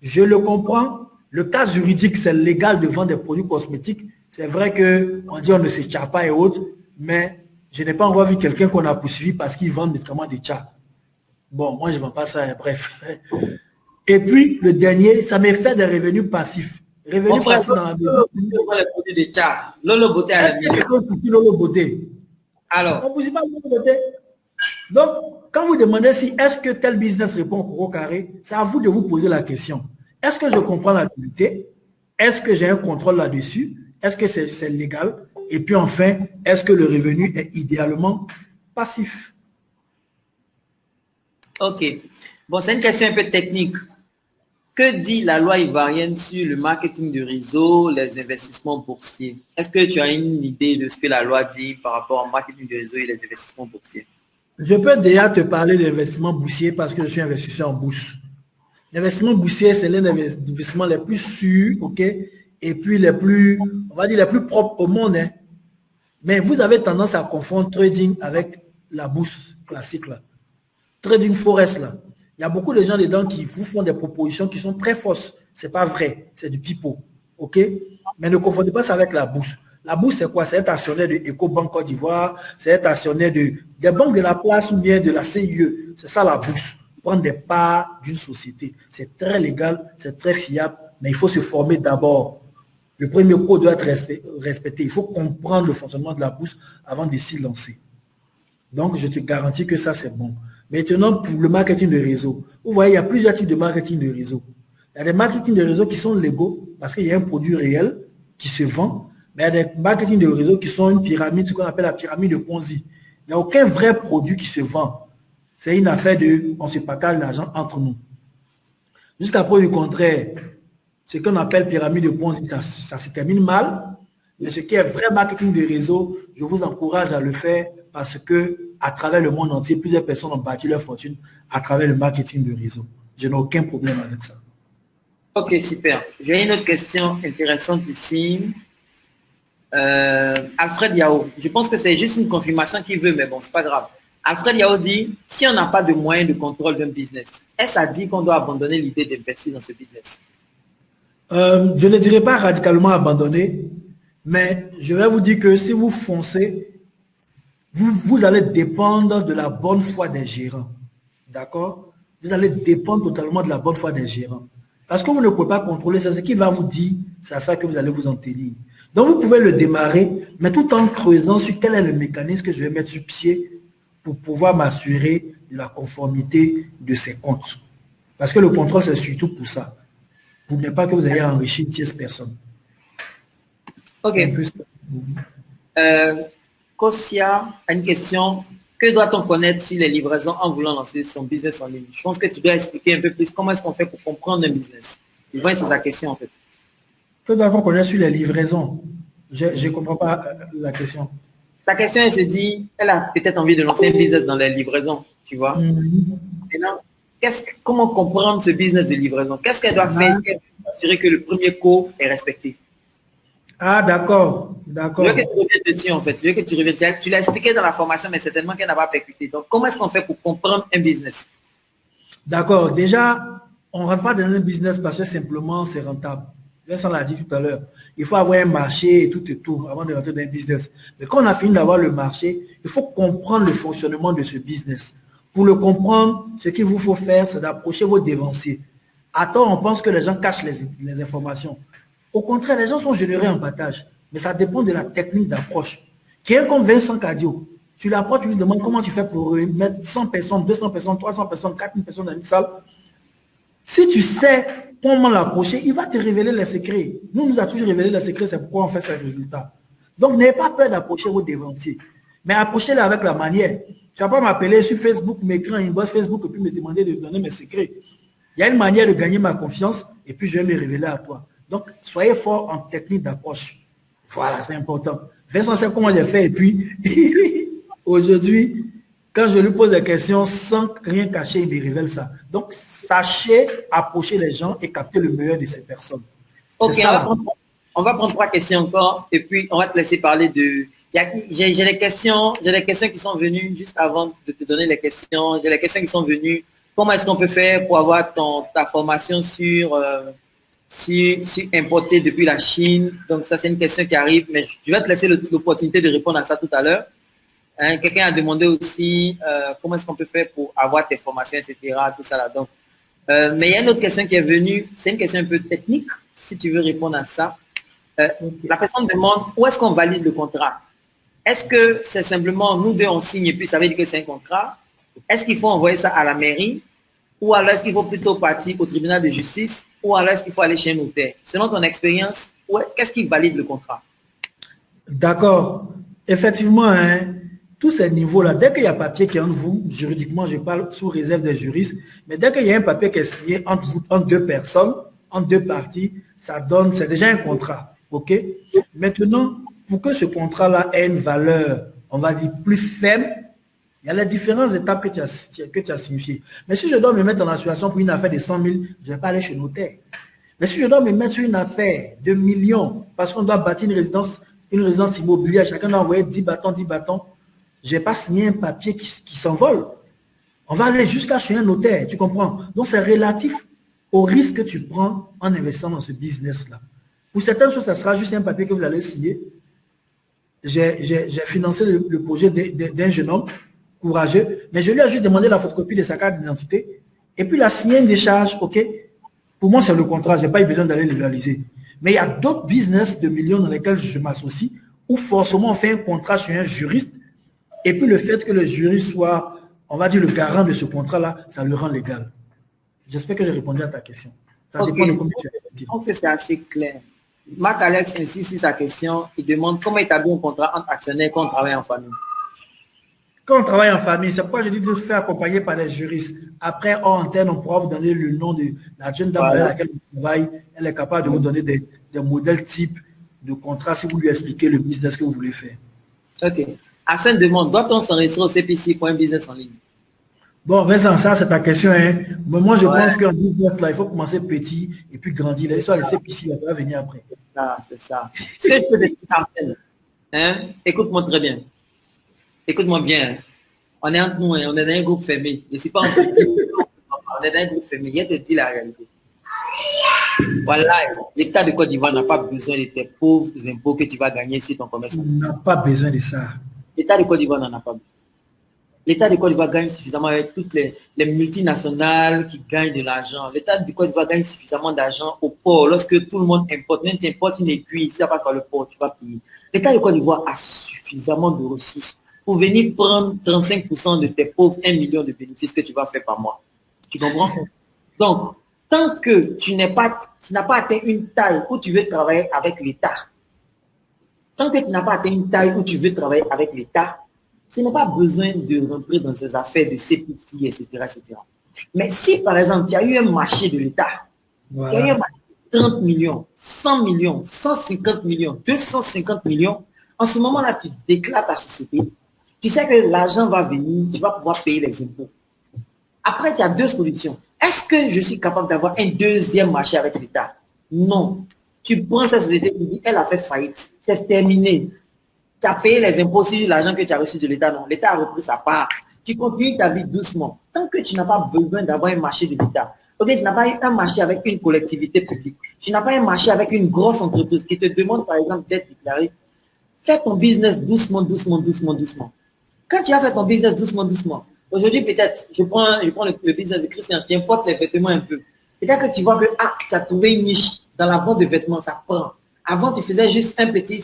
Je le comprends. Le cas juridique, c'est légal de vendre des produits cosmétiques. C'est vrai qu'on dit on ne se tient pas et autres, mais je n'ai pas encore vu quelqu'un qu'on a poursuivi parce qu'il vend médicaments de tcha. Bon, moi, je ne vends pas ça, bref. Et puis, le dernier, ça me fait des revenus passifs. Revenus passifs dans la maison. Les produits de tcha. Lolo Beauté à la maison. Lolo Beauté. Alors. On ne poursuit pas Lolo Beauté. Donc, quand vous demandez si est-ce que tel business répond au coco carré, c'est à vous de vous poser la question. Est-ce que je comprends l'activité? Est-ce que j'ai un contrôle là-dessus? Est-ce que c'est légal? Et puis enfin, est-ce que le revenu est idéalement passif? Ok. Bon, c'est une question un peu technique. Que dit la loi ivoirienne sur le marketing de réseau, les investissements boursiers? Est-ce que tu as une idée de ce que la loi dit par rapport au marketing de réseau et les investissements boursiers? Je peux déjà te parler d'investissement boursier parce que je suis investisseur en bourse. L'investissement boursier, c'est l'un des investissements les plus sûrs, ok, et puis les plus, on va dire, les plus propres au monde. Hein. Mais vous avez tendance à confondre trading avec la bourse classique, là. Trading forex, là. Il y a beaucoup de gens dedans qui vous font des propositions qui sont très fausses. Ce n'est pas vrai, c'est du pipeau, ok. Mais ne confondez pas ça avec la bourse. La bourse, c'est quoi? C'est être actionnaire de Ecobank Côte d'Ivoire, c'est être actionnaire des banques de la place ou bien de la CIE. C'est ça la bourse. Prendre des parts d'une société. C'est très légal, c'est très fiable, mais il faut se former d'abord. Le premier cours doit être respecté. Il faut comprendre le fonctionnement de la bourse avant de s'y lancer. Donc, je te garantis que ça, c'est bon. Maintenant, pour le marketing de réseau, vous voyez, il y a plusieurs types de marketing de réseau. Il y a des marketing de réseau qui sont légaux parce qu'il y a un produit réel qui se vend, mais il y a des marketing de réseau qui sont une pyramide, ce qu'on appelle la pyramide de Ponzi. Il n'y a aucun vrai produit qui se vend. C'est une affaire de, on se partage l'argent entre nous. Jusqu'à preuve du contraire, ce qu'on appelle pyramide de Ponzi, ça se termine mal. Mais ce qui est vrai marketing de réseau, je vous encourage à le faire parce que à travers le monde entier, plusieurs personnes ont bâti leur fortune à travers le marketing de réseau. Je n'ai aucun problème avec ça. Ok, super. J'ai une autre question intéressante ici. Alfred Yao, je pense que c'est juste une confirmation qu'il veut, mais bon, c'est pas grave. Alfred Yao dit, si on n'a pas de moyens de contrôle d'un business, est-ce à dire qu'on doit abandonner l'idée d'investir dans ce business? Je ne dirais pas radicalement abandonner, mais je vais vous dire que si vous foncez, vous allez dépendre de la bonne foi des gérants. D'accord? Vous allez dépendre totalement de la bonne foi des gérants. Parce que vous ne pouvez pas contrôler ça. Ce qu'il va vous dire, c'est à ça que vous allez vous en tenir. Donc, vous pouvez le démarrer, mais tout en creusant sur quel est le mécanisme que je vais mettre sur pied pour pouvoir m'assurer de la conformité de ces comptes. Parce que le contrôle, c'est surtout pour ça. Pour ne pas que vous ayez enrichi une tierce personne. Ok. Kosia a une question. Que doit-on connaître sur les livraisons en voulant lancer son business en ligne? Je pense que tu dois expliquer un peu plus comment est-ce qu'on fait pour comprendre un business. Je vois, c'est sa question en fait. Que doit-on connaître sur les livraisons? Je ne comprends pas la question. Sa question, elle se dit, elle a peut-être envie de lancer un business dans les livraisons, tu vois. Maintenant, comment comprendre ce business de livraison? Qu'est-ce qu'elle doit faire pour s'assurer que le premier co est respecté? Ah, d'accord, d'accord. Je veux que tu reviennes dessus, en fait. Je veux que tu reviennes. Tu l'as expliqué dans la formation, mais certainement qu'elle n'a pas percuté. Donc, comment est-ce qu'on fait pour comprendre un business? D'accord. Déjà, on ne rentre pas dans un business parce que simplement c'est rentable. Vincent l'a dit tout à l'heure. Il faut avoir un marché et tout avant de rentrer dans un business. Mais quand on a fini d'avoir le marché, il faut comprendre le fonctionnement de ce business. Pour le comprendre, ce qu'il vous faut faire, c'est d'approcher vos dévanciers. À tort, on pense que les gens cachent les informations. Au contraire, les gens sont généreux en partage. Mais ça dépend de la technique d'approche. Quelqu'un comme Vincent Cadio, tu l'approches, tu lui demandes comment tu fais pour mettre 100 personnes, 200 personnes, 300 personnes, 4000 personnes dans une salle. Si tu sais comment l'approcher, il va te révéler les secrets. Nous a toujours révélé les secrets, c'est pourquoi on fait ce résultat. Donc, n'ayez pas peur d'approcher vos dévanciers. Mais approchez-les avec la manière. Tu ne vas pas m'appeler sur Facebook, m'écrire une boîte Facebook et puis me demander de donner mes secrets. Il y a une manière de gagner ma confiance et puis je vais me révéler à toi. Donc, soyez fort en technique d'approche. Voilà, c'est important. Vincent sait comment j'ai fait et puis, aujourd'hui, quand je lui pose des questions sans rien cacher, il me révèle ça. Donc, sachez approcher les gens et capter le meilleur de ces personnes. Ok, on va prendre 3 questions encore et puis on va te laisser parler de... J'ai des questions qui sont venues juste avant de te donner les questions. J'ai des questions qui sont venues. Comment est-ce qu'on peut faire pour avoir ta formation sur importer depuis la Chine? Donc ça, c'est une question qui arrive, mais je vais te laisser l'opportunité de répondre à ça tout à l'heure. Hein, quelqu'un a demandé aussi comment est-ce qu'on peut faire pour avoir tes formations, etc. Tout ça là. Donc, mais il y a une autre question qui est venue. C'est une question un peu technique, si tu veux répondre à ça. La personne demande où est-ce qu'on valide le contrat? Est-ce que c'est simplement nous deux on signe et puis ça veut dire que c'est un contrat? Est-ce qu'il faut envoyer ça à la mairie? Ou alors est-ce qu'il faut plutôt partir au tribunal de justice? Ou alors est-ce qu'il faut aller chez un notaire? Selon ton expérience, qu'est-ce qui valide le contrat? D'accord. Effectivement, hein, tous ces niveaux-là, dès qu'il y a papier qui est entre vous, juridiquement, je parle sous réserve des juristes, mais dès qu'il y a un papier qui est signé entre vous, entre deux personnes, entre deux parties, ça donne, c'est déjà un contrat. OK? Maintenant, pour que ce contrat-là ait une valeur, on va dire, plus faible, il y a les différentes étapes que tu as signifiées. Mais si je dois me mettre dans la situation pour une affaire de 100 000, je ne vais pas aller chez le notaire. Mais si je dois me mettre sur une affaire de millions, parce qu'on doit bâtir une résidence immobilière, chacun doit envoyer 10 bâtons, je ne vais pas signer un papier qui s'envole. On va aller jusqu'à chez un notaire, tu comprends? Donc, c'est relatif au risque que tu prends en investissant dans ce business-là. Pour certaines choses, ça sera juste un papier que vous allez signer. J'ai financé le projet d'un jeune homme courageux, mais je lui ai juste demandé la photocopie de sa carte d'identité et puis il a signé une décharge, ok? Pour moi, c'est le contrat, je n'ai pas eu besoin d'aller légaliser. Mais il y a d'autres business de millions dans lesquels je m'associe où forcément on fait un contrat chez un juriste et puis le fait que le juriste soit, on va dire, le garant de ce contrat-là, ça le rend légal. J'espère que j'ai répondu à ta question. Ça dépend de combien tu as dit. Je pense que c'est assez clair. Marc Alex insiste sur sa question. Il demande comment établir un contrat entre actionnaires quand on travaille en famille. Quand on travaille en famille, c'est pourquoi je dis de se faire accompagner par des juristes. Après, en antenne, on pourra vous donner le nom de la jeune dame avec laquelle on travaille. Elle est capable de vous donner des modèles types de contrat si vous lui expliquez le business que vous voulez faire. Ok. Hassan demande, doit-on s'enregistrer au CPC pour un business en ligne? Bon, Vincent, ça c'est ta question. Hein. Mais moi, je pense qu'un business, là, il faut commencer petit et puis grandir. L'histoire, le CPC, ça va venir après. C'est ça. Ce que je peux te dire, hein? Écoute-moi très bien. Écoute-moi bien. On est entre nous, hein. On est dans un groupe fermé. Je ne suis pas en train on est dans un groupe fermé. Je te dis la réalité. Voilà, l'État de Côte d'Ivoire n'a pas besoin de tes pauvres impôts que tu vas gagner sur ton commerce. On n'a pas besoin de ça. L'État de Côte d'Ivoire n'en a pas besoin. L'État de Côte d'Ivoire gagne suffisamment avec toutes les multinationales qui gagnent de l'argent. L'État de Côte d'Ivoire gagne suffisamment d'argent au port. Lorsque tout le monde importe, même tu importes une aiguille, si ça passe par le port, tu vas payer. L'État de Côte d'Ivoire a suffisamment de ressources pour venir prendre 35% de tes pauvres 1 million de bénéfices que tu vas faire par mois. Tu comprends? Donc, tant que tu n'as pas atteint une taille où tu veux travailler avec l'État, tant que tu n'as pas atteint une taille où tu veux travailler avec l'État, tu n'as pas besoin de rentrer dans ces affaires de CPC, etc., etc. Mais si, par exemple, tu as eu un marché de l'État, voilà, tu as eu un marché de 30 millions, 100 millions, 150 millions, 250 millions, en ce moment-là, tu déclares ta société, tu sais que l'argent va venir, tu vas pouvoir payer les impôts. Après, tu as deux solutions. Est-ce que je suis capable d'avoir un deuxième marché avec l'État? Non. Tu prends cette société, tu dis, elle a fait faillite, c'est terminé. Tu as payé les impôts sur l'argent que tu as reçu de l'État, non. L'État a repris sa part. Tu continues ta vie doucement. Tant que tu n'as pas besoin d'avoir un marché de l'État, ok, tu n'as pas un marché avec une collectivité publique, tu n'as pas un marché avec une grosse entreprise qui te demande, par exemple, d'être déclaré, fais ton business doucement, doucement, doucement, doucement. Quand tu as fait ton business doucement, doucement, aujourd'hui, peut-être, je prends le business de Christian, tu importes les vêtements un peu. Peut-être que tu vois que, tu as trouvé une niche dans la vente de vêtements, ça prend. Avant, tu faisais juste un petit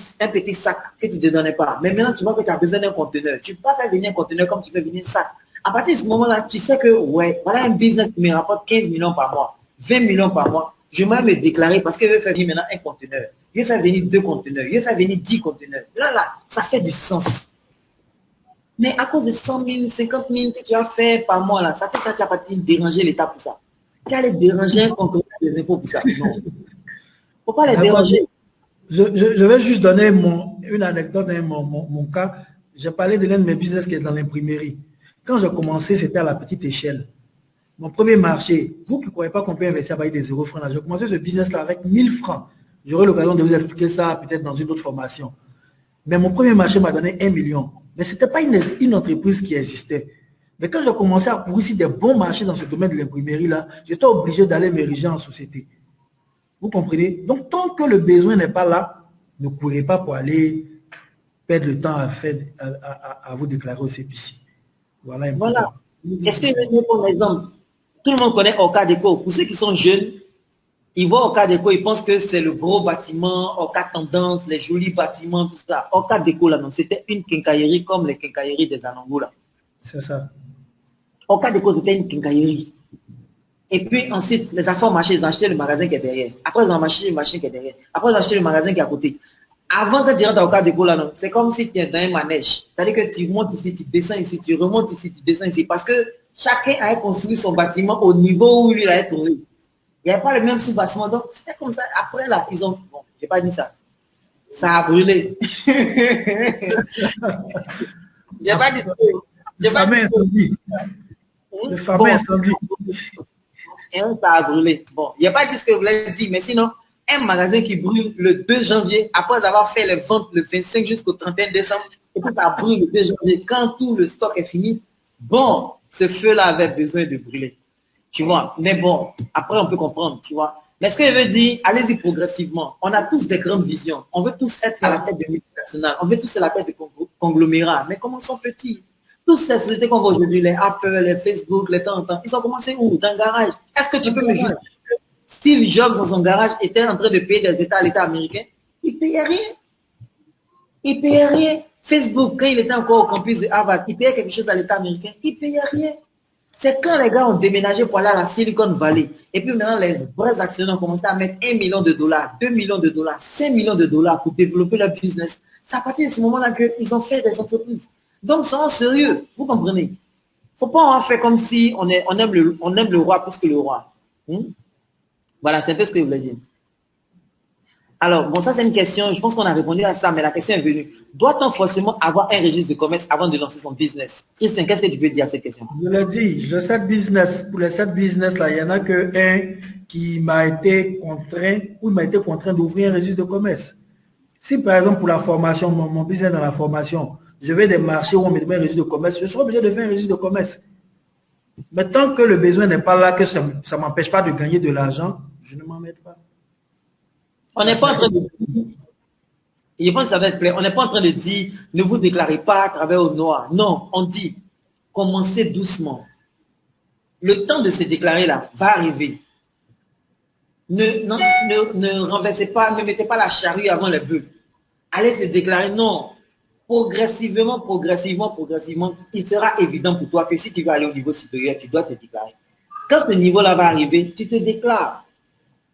sac que tu ne te donnais pas. Mais maintenant, tu vois que tu as besoin d'un conteneur. Tu ne peux pas faire venir un conteneur comme tu fais venir un sac. À partir de ce moment-là, tu sais que, ouais, voilà un business qui me rapporte 15 millions par mois, 20 millions par mois. Je vais me déclarer parce que je vais faire venir maintenant un conteneur. Je vais faire venir 2 conteneurs. Je vais faire venir 10 conteneurs. Là, ça fait du sens. Mais à cause de 100 000, 50 000 que tu as fait par mois, là, ça fait ça, tu as pas déranger l'État pour ça. Tu as les déranger un contrôle des impôts pour ça. Non. Il ne faut pas les déranger. Je vais juste donner une anecdote, mon cas. J'ai parlé de l'un de mes business qui est dans l'imprimerie. Quand j'ai commencé, c'était à la petite échelle. Mon premier marché, vous qui ne croyez pas qu'on peut investir avec des 0 francs, j'ai commencé ce business-là avec 1000 francs. J'aurai l'occasion de vous expliquer ça peut-être dans une autre formation. Mais mon premier marché m'a donné 1 million. Mais ce n'était pas une entreprise qui existait. Mais quand j'ai commencé à courir sur des bons marchés dans ce domaine de l'imprimerie-là, j'étais obligé d'aller m'ériger en société. Vous comprenez? Donc, tant que le besoin n'est pas là, ne courez pas pour aller perdre le temps à vous déclarer au CPC. Voilà. Est-ce que je vais prendre un exemple? Tout le monde connaît Orca Déco. Pour ceux qui sont jeunes, ils voient Orca Déco, ils pensent que c'est le gros bâtiment, Orca Tendance, les jolis bâtiments, tout ça. Orca Déco, là, non, c'était une quincaillerie comme les quincailleries des Anango, là. C'est ça. Orca Déco, c'était une quincaillerie. Et puis ensuite, les affaires ont marché, ils ont acheté le magasin qui est derrière. Après, ils ont acheté le machin qui est derrière. Après, ils ont acheté le magasin qui est à côté. Avant que tu rentres au Orca Déco, là, non, c'est comme si tu es dans un manège. C'est-à-dire que tu montes ici, tu descends ici, tu remontes ici, tu descends ici. Parce que chacun a construit son bâtiment au niveau où lui a trouvé. Il n'y avait pas le même sous-bâtiment. Donc, c'était comme ça. Après, là, ils ont... Bon, je n'ai pas dit ça. Ça a brûlé. Je n'ai pas dit ça. Le fameux incendie. Le fameux incendie. Ça a brûlé. Bon, il n'y a pas dit ce que vous voulez dire, mais sinon, un magasin qui brûle le 2 janvier, après avoir fait les ventes le 25 jusqu'au 31 décembre, et puis ça brûle le 2 janvier, quand tout le stock est fini, bon, ce feu-là avait besoin de brûler. Tu vois, mais bon, après on peut comprendre, tu vois. Mais ce que je veux dire, allez-y progressivement. On a tous des grandes visions. On veut tous être à la tête de multinationales. On veut tous être à la tête de conglomérats. Mais commençons petits. Toutes ces sociétés qu'on voit aujourd'hui, les Apple, les Facebook, les temps, ils ont commencé où? Dans le garage. Est-ce que tu peux me dire que Steve Jobs, dans son garage, était en train de payer des États à l'État américain? Il ne payait rien. Il ne payait rien. Facebook, quand il était encore au campus de Harvard, il payait quelque chose à l'État américain. Il ne payait rien. C'est quand les gars ont déménagé pour aller à la Silicon Valley. Et puis maintenant, les vrais actionnaires ont commencé à mettre 1 million de dollars, 2 millions de dollars, 5 millions de dollars pour développer leur business. C'est à partir de ce moment-là qu'ils ont fait des entreprises. Donc, soyons sérieux. Vous comprenez? Il ne faut pas en faire comme si on aime le roi plus que le roi. Voilà, c'est un peu ce que je voulais dire. Alors, bon, ça c'est une question, je pense qu'on a répondu à ça, mais la question est venue. Doit-on forcément avoir un registre de commerce avant de lancer son business? Christian, qu'est-ce que tu peux dire à cette question? Je l'ai dit, pour les 7 business là, il n'y en a qu'un qui m'a été contraint, ou il m'a été contraint d'ouvrir un registre de commerce. Si par exemple pour la formation, mon business dans la formation, je vais des marchés où on me demande un registre de commerce, je serai obligé de faire un registre de commerce. Mais tant que le besoin n'est pas là, que ça ne m'empêche pas de gagner de l'argent, je ne m'en mets pas. On n'est pas en train de dire, je pense que ça va être clair, on n'est pas en train de dire, ne vous déclarez pas à travers au noir. Non, on dit, commencez doucement. Le temps de se déclarer là va arriver. Ne renversez pas, ne mettez pas la charrue avant les bœufs. Allez se déclarer, non. Progressivement, il sera évident pour toi que si tu veux aller au niveau supérieur, tu dois te déclarer. Quand ce niveau-là va arriver, tu te déclares.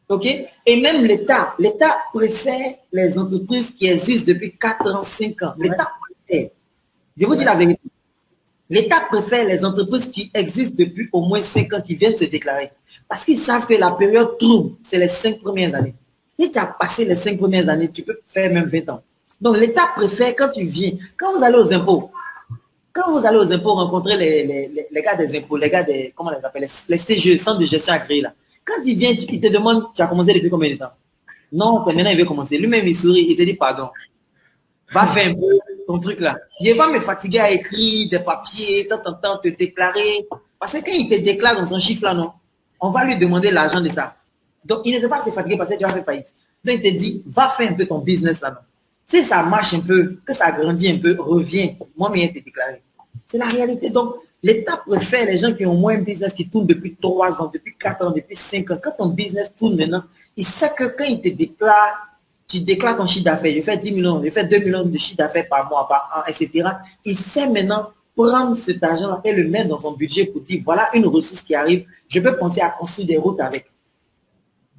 OK? Et même l'État préfère les entreprises qui existent depuis 4 ans, 5 ans. L'État préfère. Je vous dis la vérité. L'État préfère les entreprises qui existent depuis au moins 5 ans qui viennent se déclarer. Parce qu'ils savent que la période trouble, c'est les 5 premières années. Si tu as passé les 5 premières années, tu peux faire même 20 ans. Donc l'État préfère quand tu viens, quand vous allez aux impôts, rencontrer les gars des impôts, les gars des, comment on les appelle, les CGE, centres de gestion agréés là. Quand il vient, il te demande, tu as commencé depuis combien de temps? Non, maintenant il veut commencer. Lui-même il sourit, il te dit pardon. Va faire un peu ton truc là. Il ne va pas me fatiguer à écrire des papiers, te déclarer. Parce que quand il te déclare dans son chiffre là, non, on va lui demander l'argent de ça. Donc il ne veut pas se fatiguer parce que tu vas faire faillite. Donc il te dit, va faire un peu ton business là. Non. Si ça marche un peu, que ça grandit un peu, reviens. Moi, mais te déclarer. C'est la réalité. Donc, l'État préfère les gens qui ont au moins un business qui tourne depuis 3 ans, depuis 4 ans, depuis 5 ans. Quand ton business tourne maintenant, il sait que quand il te déclare, tu déclares ton chiffre d'affaires, je fais 10 millions, je fais 2 millions de chiffre d'affaires par mois, par an, etc. Il sait maintenant prendre cet argent-là et le mettre dans son budget pour dire, voilà une ressource qui arrive, je peux penser à construire des routes avec.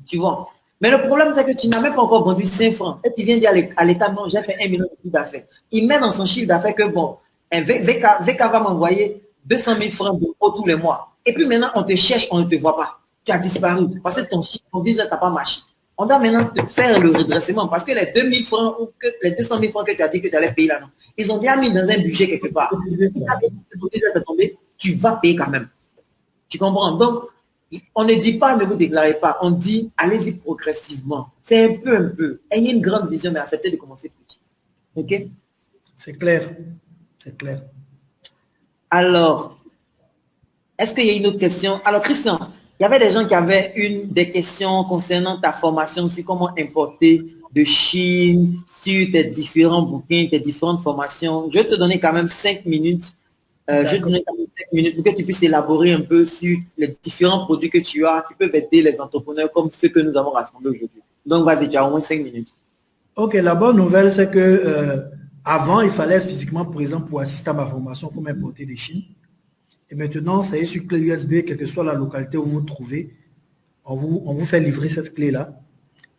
Tu vois. Mais le problème, c'est que tu n'as même pas encore vendu 5 francs. Et tu viens dire à l'État, non, j'ai fait 1 million de chiffre d'affaires. Il met dans son chiffre d'affaires que, bon, VK va m'envoyer 200 000 francs d'euros tous les mois. Et puis maintenant, on te cherche, on ne te voit pas. Tu as disparu parce que ton business n'a pas marché. On doit maintenant te faire le redressement parce que les 2 000 francs ou que les 200 000 francs que tu as dit que tu allais payer là, non, ils ont déjà mis dans un budget quelque part. Si ton business est tombé, tu vas payer quand même. Tu comprends? Donc, on ne dit pas ne vous déclarez pas, on dit allez-y progressivement. C'est un peu. Ayez une grande vision, mais acceptez de commencer petit. OK? C'est clair. C'est clair. Alors, est-ce qu'il y a une autre question? Alors, Christian, il y avait des gens qui avaient des questions concernant ta formation sur comment importer de Chine, sur tes différents bouquins, tes différentes formations. Je vais te donner quand même 5 minutes. Je vais te donner quand même 5 minutes pour que tu puisses élaborer un peu sur les différents produits que tu as qui peuvent aider les entrepreneurs comme ceux que nous avons rassemblés aujourd'hui. Donc, vas-y, tu as au moins 5 minutes. Ok, la bonne nouvelle, c'est que avant, il fallait être physiquement présent pour assister à ma formation comme importer de Chine. Et maintenant, ça y est sur clé USB, quelle que soit la localité où vous vous trouvez, on vous fait livrer cette clé-là.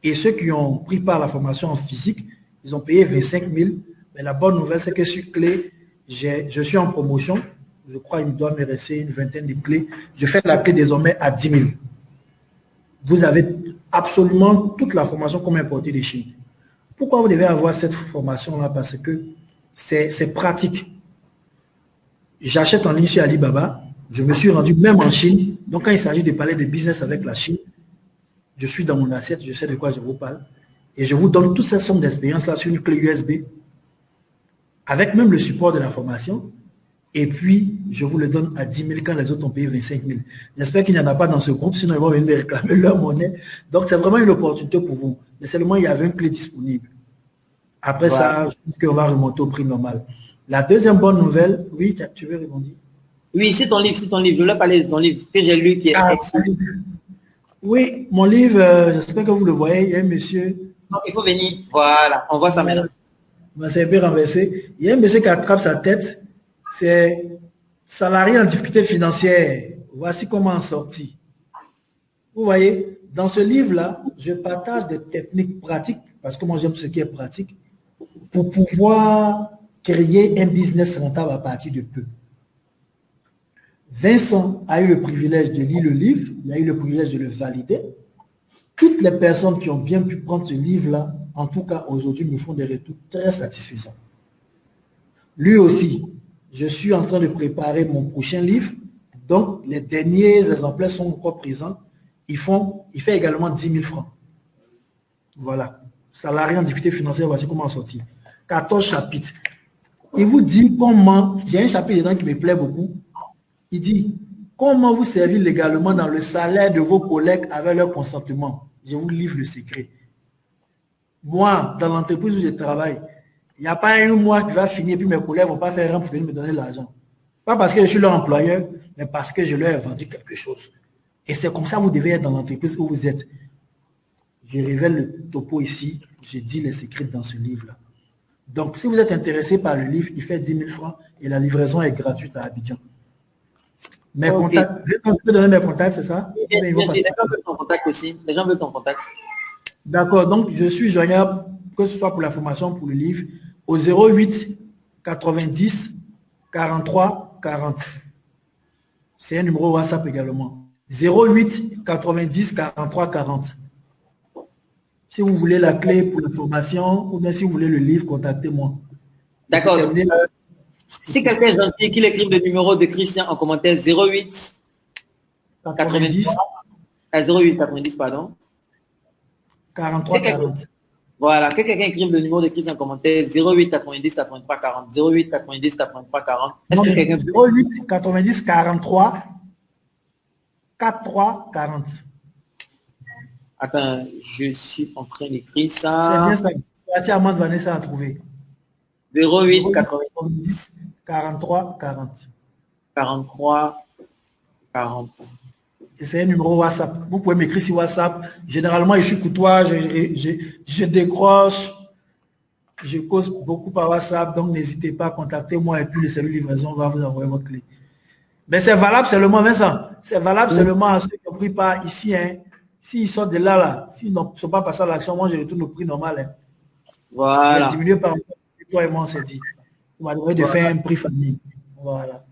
Et ceux qui ont pris part à la formation en physique, ils ont payé 25 000. Mais la bonne nouvelle, c'est que sur clé, je suis en promotion. Je crois qu'il doit me rester une vingtaine de clés. Je fais la clé désormais à 10 000. Vous avez absolument toute la formation comme importer de Chine. Pourquoi vous devez avoir cette formation-là? Parce que c'est pratique. J'achète en ligne sur Alibaba. Je me suis rendu même en Chine. Donc, quand il s'agit de parler de business avec la Chine, je suis dans mon assiette, je sais de quoi je vous parle. Et je vous donne toute cette somme d'expérience-là sur une clé USB, avec même le support de la formation. Et puis, je vous le donne à 10 000 quand les autres ont payé 25 000. J'espère qu'il n'y en a pas dans ce groupe, sinon ils vont venir me réclamer leur monnaie. Donc, c'est vraiment une opportunité pour vous. Mais seulement, il y avait une clé disponible. Après ça, je pense qu'on va remonter au prix normal. La deuxième bonne nouvelle, oui, tu veux répondre? Oui, c'est ton livre. Je voulais parler de ton livre que j'ai lu qui est excellent. Oui, mon livre, j'espère que vous le voyez, il y a un monsieur. Non, il faut venir. Voilà, on voit ça maintenant. C'est un peu renversé. Il y a un monsieur qui attrape sa tête. C'est salarié en difficulté financière. Voici comment en sortir. Vous voyez, dans ce livre-là, je partage des techniques pratiques, parce que moi j'aime ce qui est pratique, pour pouvoir créer un business rentable à partir de peu. Vincent a eu le privilège de lire le livre, il a eu le privilège de le valider. Toutes les personnes qui ont bien pu prendre ce livre-là, en tout cas aujourd'hui, me font des retours très satisfaisants. Lui aussi, je suis en train de préparer mon prochain livre, donc les derniers exemplaires sont encore présents. Il fait également 10 000 francs. Voilà. Salarié en difficulté financière, voici comment en sortir. 14 chapitres. Il vous dit comment, il y a un chapitre dedans qui me plaît beaucoup. Il dit, comment vous servir légalement dans le salaire de vos collègues avec leur consentement. Je vous livre le secret. Moi, dans l'entreprise où je travaille, il n'y a pas un mois qui va finir, puis mes collègues ne vont pas faire rien pour venir me donner l'argent. Pas parce que je suis leur employeur, mais parce que je leur ai vendu quelque chose. Et c'est comme ça que vous devez être dans l'entreprise où vous êtes. Je révèle le topo ici, je dis les secrets dans ce livre-là. Donc, si vous êtes intéressé par le livre, il fait 10 000 francs et la livraison est gratuite à Abidjan. Mes contacts, je peux donner mes contacts, c'est ça? Bien, les gens veulent ton contact aussi. Les gens veulent ton contact. D'accord, donc je suis joignable, que ce soit pour la formation, pour le livre, au 08 90 43 40. C'est un numéro WhatsApp également. 08 90 43 40. Si vous voulez la clé pour la formation, ou bien si vous voulez le livre, contactez-moi. D'accord. Si quelqu'un est gentil, qu'il écrive le numéro de Christian en commentaire 08 90 08 90, pardon. 43 40. Voilà, que quelqu'un écrive le numéro de Christian en commentaire 08 90 83 40. 08 90 83 40. Est-ce que quelqu'un 08 90 43 43 40. Attends, je suis en train d'écrire ça. C'est bien ça. Merci à moi de Vanessa à trouver. 08 90 43 40. 43 40. Et c'est un numéro WhatsApp. Vous pouvez m'écrire sur WhatsApp. Généralement, je suis courtois, je décroche, je cause beaucoup par WhatsApp, donc n'hésitez pas à contacter moi et puis le service de livraison va vous envoyer votre clé. Mais c'est valable seulement, Vincent. C'est valable seulement à ceux qui ont pris part ici. Hein. S'ils sont de là, s'ils ne sont pas passés à l'action, moi je retourne au prix normal. Hein. Voilà. J'ai diminué par toi et moi, on s'est dit. On m'a demandé de faire un prix famille. Voilà.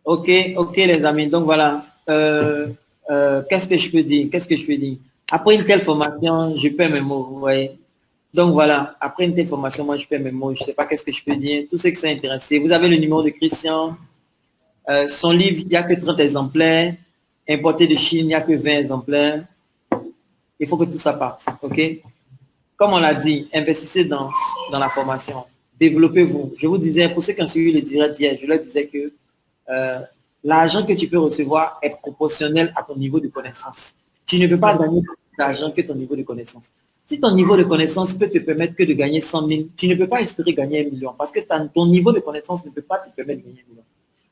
Ok, les amis. Donc voilà. Qu'est-ce que je peux dire? Après une telle formation, je perds mes mots, vous voyez. Donc voilà, après une telle formation, moi je perds mes mots. Je ne sais pas qu'est-ce que je peux dire. Tous ceux qui sont intéressés, vous avez le numéro de Christian. Son livre, il n'y a que 30 exemplaires. Importé de Chine, il n'y a que 20 exemplaires. Il faut que tout ça parte, ok? Comme on l'a dit, investissez dans la formation. Développez-vous. Je vous disais, pour ceux qui ont suivi le direct hier, je leur disais que l'argent que tu peux recevoir est proportionnel à ton niveau de connaissance. Tu ne peux pas gagner plus d'argent que ton niveau de connaissance. Si ton niveau de connaissance peut te permettre que de gagner 100 000, tu ne peux pas espérer gagner 1 million parce que ton niveau de connaissance ne peut pas te permettre de gagner 1 million.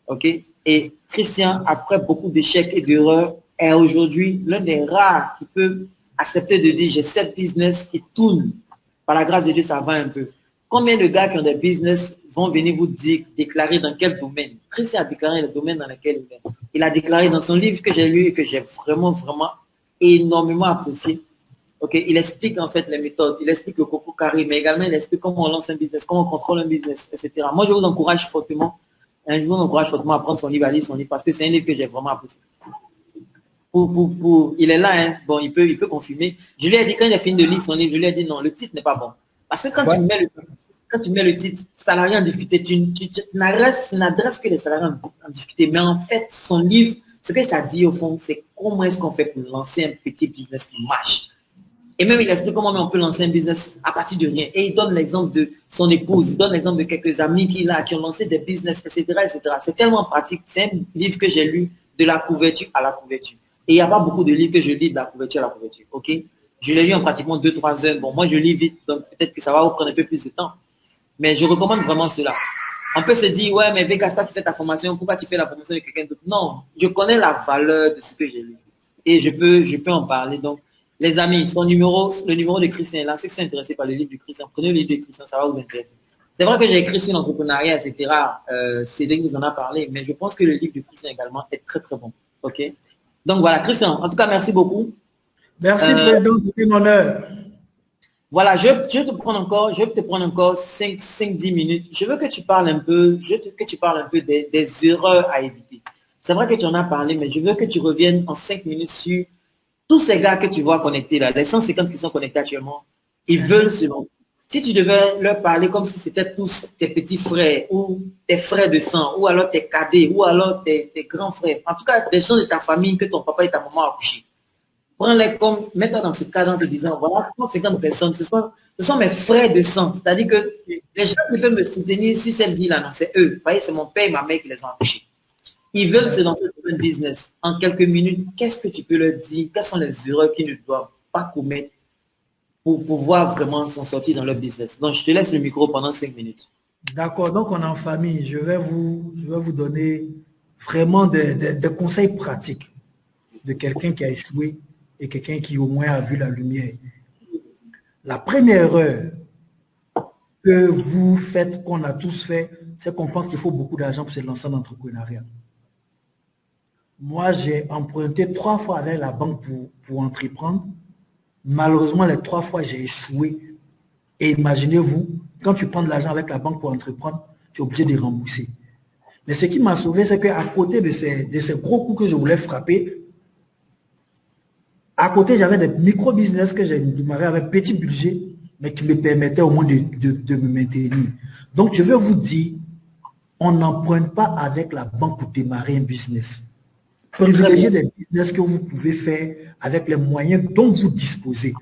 Ok? Et Christian, après beaucoup d'échecs et d'erreurs, est aujourd'hui l'un des rares qui peut accepter de dire j'ai 7 business qui tournent. Par la grâce de Dieu, ça va un peu. Combien de gars qui ont des business vont venir vous dire, déclarer dans quel domaine? Christian a déclaré le domaine dans lequel il est. Il a déclaré dans son livre que j'ai lu et que j'ai vraiment énormément apprécié. Ok, il explique en fait les méthodes, il explique le coco carré, mais également il explique comment on lance un business, comment on contrôle un business, etc. Moi, je vous encourage fortement à prendre son livre, à lire son livre, parce que c'est un livre que j'ai vraiment apprécié. Il est là, hein. Bon, il peut confirmer. Je lui ai dit, quand il a fini de lire son livre, je lui ai dit non, le titre n'est pas bon. Parce que quand tu mets le titre, salarié en difficulté, tu n'adresses que les salariés en difficulté. Mais en fait, son livre, ce que ça dit au fond, c'est comment est-ce qu'on fait pour lancer un petit business qui marche. Et même, il explique comment on peut lancer un business à partir de rien. Et il donne l'exemple de son épouse, il donne l'exemple de quelques amis qui ont lancé des business, etc., etc. C'est tellement pratique. C'est un livre que j'ai lu de la couverture à la couverture. Et il n'y a pas beaucoup de livres que je lis de la couverture à la couverture. Ok? Je l'ai lu en pratiquement 2-3 heures. Bon, moi, je lis vite, donc peut-être que ça va vous prendre un peu plus de temps. Mais je recommande vraiment cela. On peut se dire, ouais, mais Vegasta, tu fais ta formation, pourquoi tu fais la formation de quelqu'un d'autre? Non, je connais la valeur de ce que j'ai lu. Et je peux en parler. Donc, les amis, le numéro de Christian, là, ceux qui sont intéressés par le livre de Christian, prenez le livre de Christian, ça va vous intéresser. C'est vrai que j'ai écrit sur l'entrepreneuriat, etc. Cédric vous en a parlé, mais je pense que le livre de Christian également est très, très bon. OK? Donc voilà, Christian, en tout cas, merci beaucoup. Merci, Président, c'est un honneur. Voilà, je vais te prendre encore 5-10 minutes. Je veux que tu parles un peu, des erreurs à éviter. C'est vrai que tu en as parlé, mais je veux que tu reviennes en 5 minutes sur tous ces gars que tu vois connectés là, les 150 qui sont connectés actuellement. Ils veulent se lancer. Si tu devais leur parler comme si c'était tous tes petits frères ou tes frères de sang ou alors tes cadets ou alors tes grands frères, en tout cas des gens de ta famille que ton papa et ta maman ont accouché. Prends-les comme, mets-toi dans ce cadre en te disant, voilà, 150 personnes, ce sont mes frères de sang. C'est-à-dire que les gens qui peuvent me soutenir sur cette vie-là, non, c'est eux. Vous voyez, c'est mon père et ma mère qui les ont accouchés. Ils veulent se lancer dans un business. En quelques minutes, qu'est-ce que tu peux leur dire? Quelles sont les erreurs qu'ils ne doivent pas commettre pour pouvoir vraiment s'en sortir dans leur business? Donc, je te laisse le micro pendant 5 minutes. D'accord, donc on est en famille. Je vais vous donner vraiment des conseils pratiques de quelqu'un qui a échoué et quelqu'un qui au moins a vu la lumière. La première erreur que vous faites, qu'on a tous fait, c'est qu'on pense qu'il faut beaucoup d'argent pour se lancer dans l'entrepreneuriat. Moi, j'ai emprunté 3 fois avec la banque pour entreprendre. Malheureusement, les 3 fois, j'ai échoué. Et imaginez-vous, quand tu prends de l'argent avec la banque pour entreprendre, tu es obligé de rembourser. Mais ce qui m'a sauvé, c'est qu'à côté de ces gros coups que je voulais frapper, à côté, j'avais des micro-business que j'ai démarré avec petit budget, mais qui me permettaient au moins de me maintenir. Donc, je veux vous dire, on n'emprunte pas avec la banque pour démarrer un business. Privilégiez des business que vous pouvez faire avec les moyens dont vous disposez.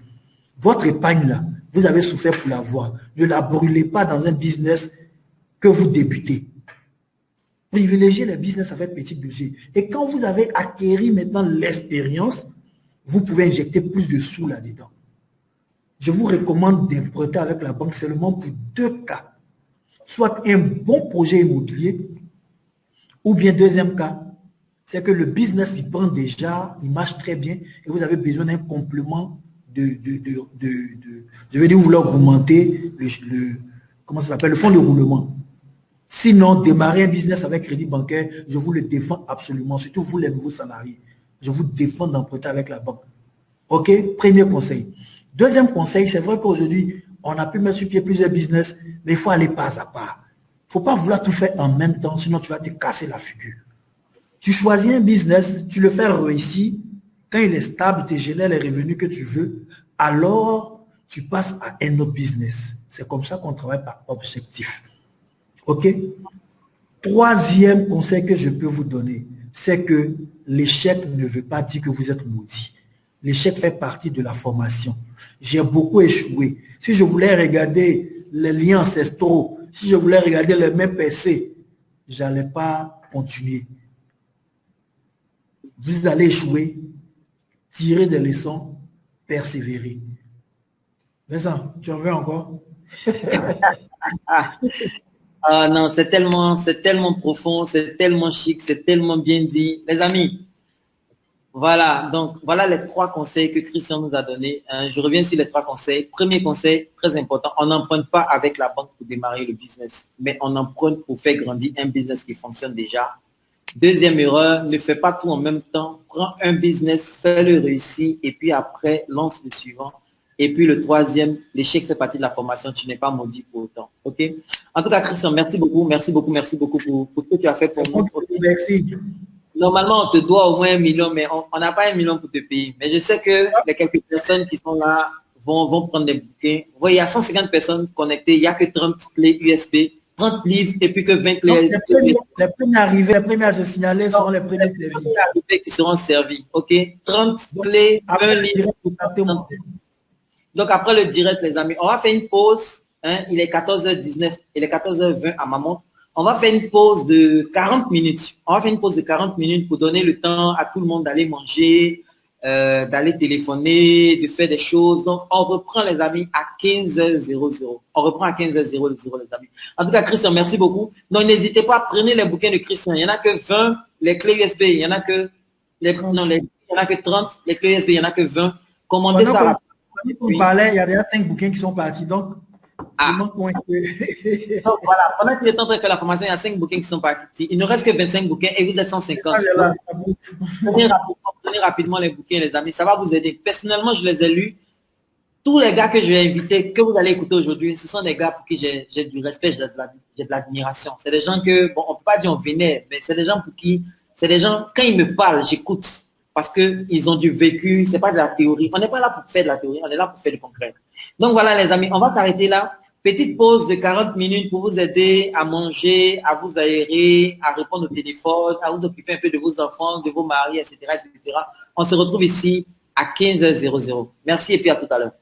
Votre épargne là, vous avez souffert pour l'avoir. Ne la brûlez pas dans un business que vous débutez. Privilégiez les business avec petit budget. Et quand vous avez acquis maintenant l'expérience, vous pouvez injecter plus de sous là-dedans. Je vous recommande d'emprunter avec la banque seulement pour 2 cas. Soit un bon projet immobilier, ou bien deuxième cas, c'est que le business, il prend déjà, il marche très bien, et vous avez besoin d'un complément je veux dire, vous voulez augmenter comment ça s'appelle, le fonds de roulement. Sinon, démarrer un business avec crédit bancaire, je vous le défends absolument, surtout vous les nouveaux salariés. Je vous défends d'emprunter avec la banque. OK? Premier conseil. Deuxième conseil, c'est vrai qu'aujourd'hui, on a pu mettre sur pied plusieurs business, mais il faut aller pas à pas. Il ne faut pas vouloir tout faire en même temps, sinon tu vas te casser la figure. Tu choisis un business, tu le fais réussir, quand il est stable, tu génères les revenus que tu veux, alors tu passes à un autre business. C'est comme ça qu'on travaille par objectif. OK? Troisième conseil que je peux vous donner, c'est que l'échec ne veut pas dire que vous êtes maudit. L'échec fait partie de la formation. J'ai beaucoup échoué. Si je voulais regarder les liens ancestraux, si je voulais regarder les mêmes PC, je n'allais pas continuer. Vous allez échouer, tirer des leçons, persévérer. Vincent, tu en veux encore? Ah non, c'est tellement profond, c'est tellement chic, c'est tellement bien dit. Les amis, voilà, donc voilà les 3 conseils que Christian nous a donnés. Je reviens sur les 3 conseils. Premier conseil, très important, on n'emprunte pas avec la banque pour démarrer le business, mais on emprunte pour faire grandir un business qui fonctionne déjà. Deuxième erreur, ne fais pas tout en même temps. Prends un business, fais-le réussir et puis après, lance le suivant. Et puis le troisième, l'échec fait partie de la formation. Tu n'es pas maudit pour autant. OK? En tout cas, Christian, merci beaucoup pour ce que tu as fait pour nous. Merci. Normalement, on te doit au moins 1 million, mais on n'a pas 1 million pour te payer. Mais je sais que les quelques personnes qui sont là vont prendre des bouquins. Vous voyez, il y a 150 personnes connectées. Il n'y a que 30 clés USB. 30 livres et puis que 20 clés. Les premiers arrivés, les premiers à se signaler seront les premiers servis. Qui seront servis. OK? 30 clés, 20 livres. Donc, après le direct, les amis, on va faire une pause. Hein, il est 14h19, il est 14h20 à ma montre. On va faire une pause de 40 minutes. On va faire une pause de 40 minutes pour donner le temps à tout le monde d'aller manger, d'aller téléphoner, de faire des choses. Donc, on reprend, les amis, à 15h00. On reprend à 15h00, les amis. En tout cas, Christian, merci beaucoup. Donc, n'hésitez pas, prenez les bouquins de Christian. Il n'y en a que 20, les clés USB, il n'y en a que, il y en a que 30, les clés USB, il n'y en a que 20. Commandez ça. On parlait, il y a déjà 5 bouquins qui sont partis. Donc, donc voilà, pendant qu'il est en train de faire la formation, il y a 5 bouquins qui sont partis. Il ne reste que 25 bouquins et vous êtes 150. Prenez rapidement les bouquins, les amis. Ça va vous aider. Personnellement, je les ai lus. Tous les gars que je vais inviter, que vous allez écouter aujourd'hui, ce sont des gars pour qui j'ai du respect, j'ai de l'admiration. C'est des gens que, bon, on ne peut pas dire on vénère, mais c'est des gens pour qui, c'est des gens, quand ils me parlent, j'écoute. Parce qu'ils ont du vécu, c'est pas de la théorie. On n'est pas là pour faire de la théorie, on est là pour faire du concret. Donc voilà les amis, on va s'arrêter là. Petite pause de 40 minutes pour vous aider à manger, à vous aérer, à répondre au téléphone, à vous occuper un peu de vos enfants, de vos maris, etc., etc. On se retrouve ici à 15h00. Merci et puis à tout à l'heure.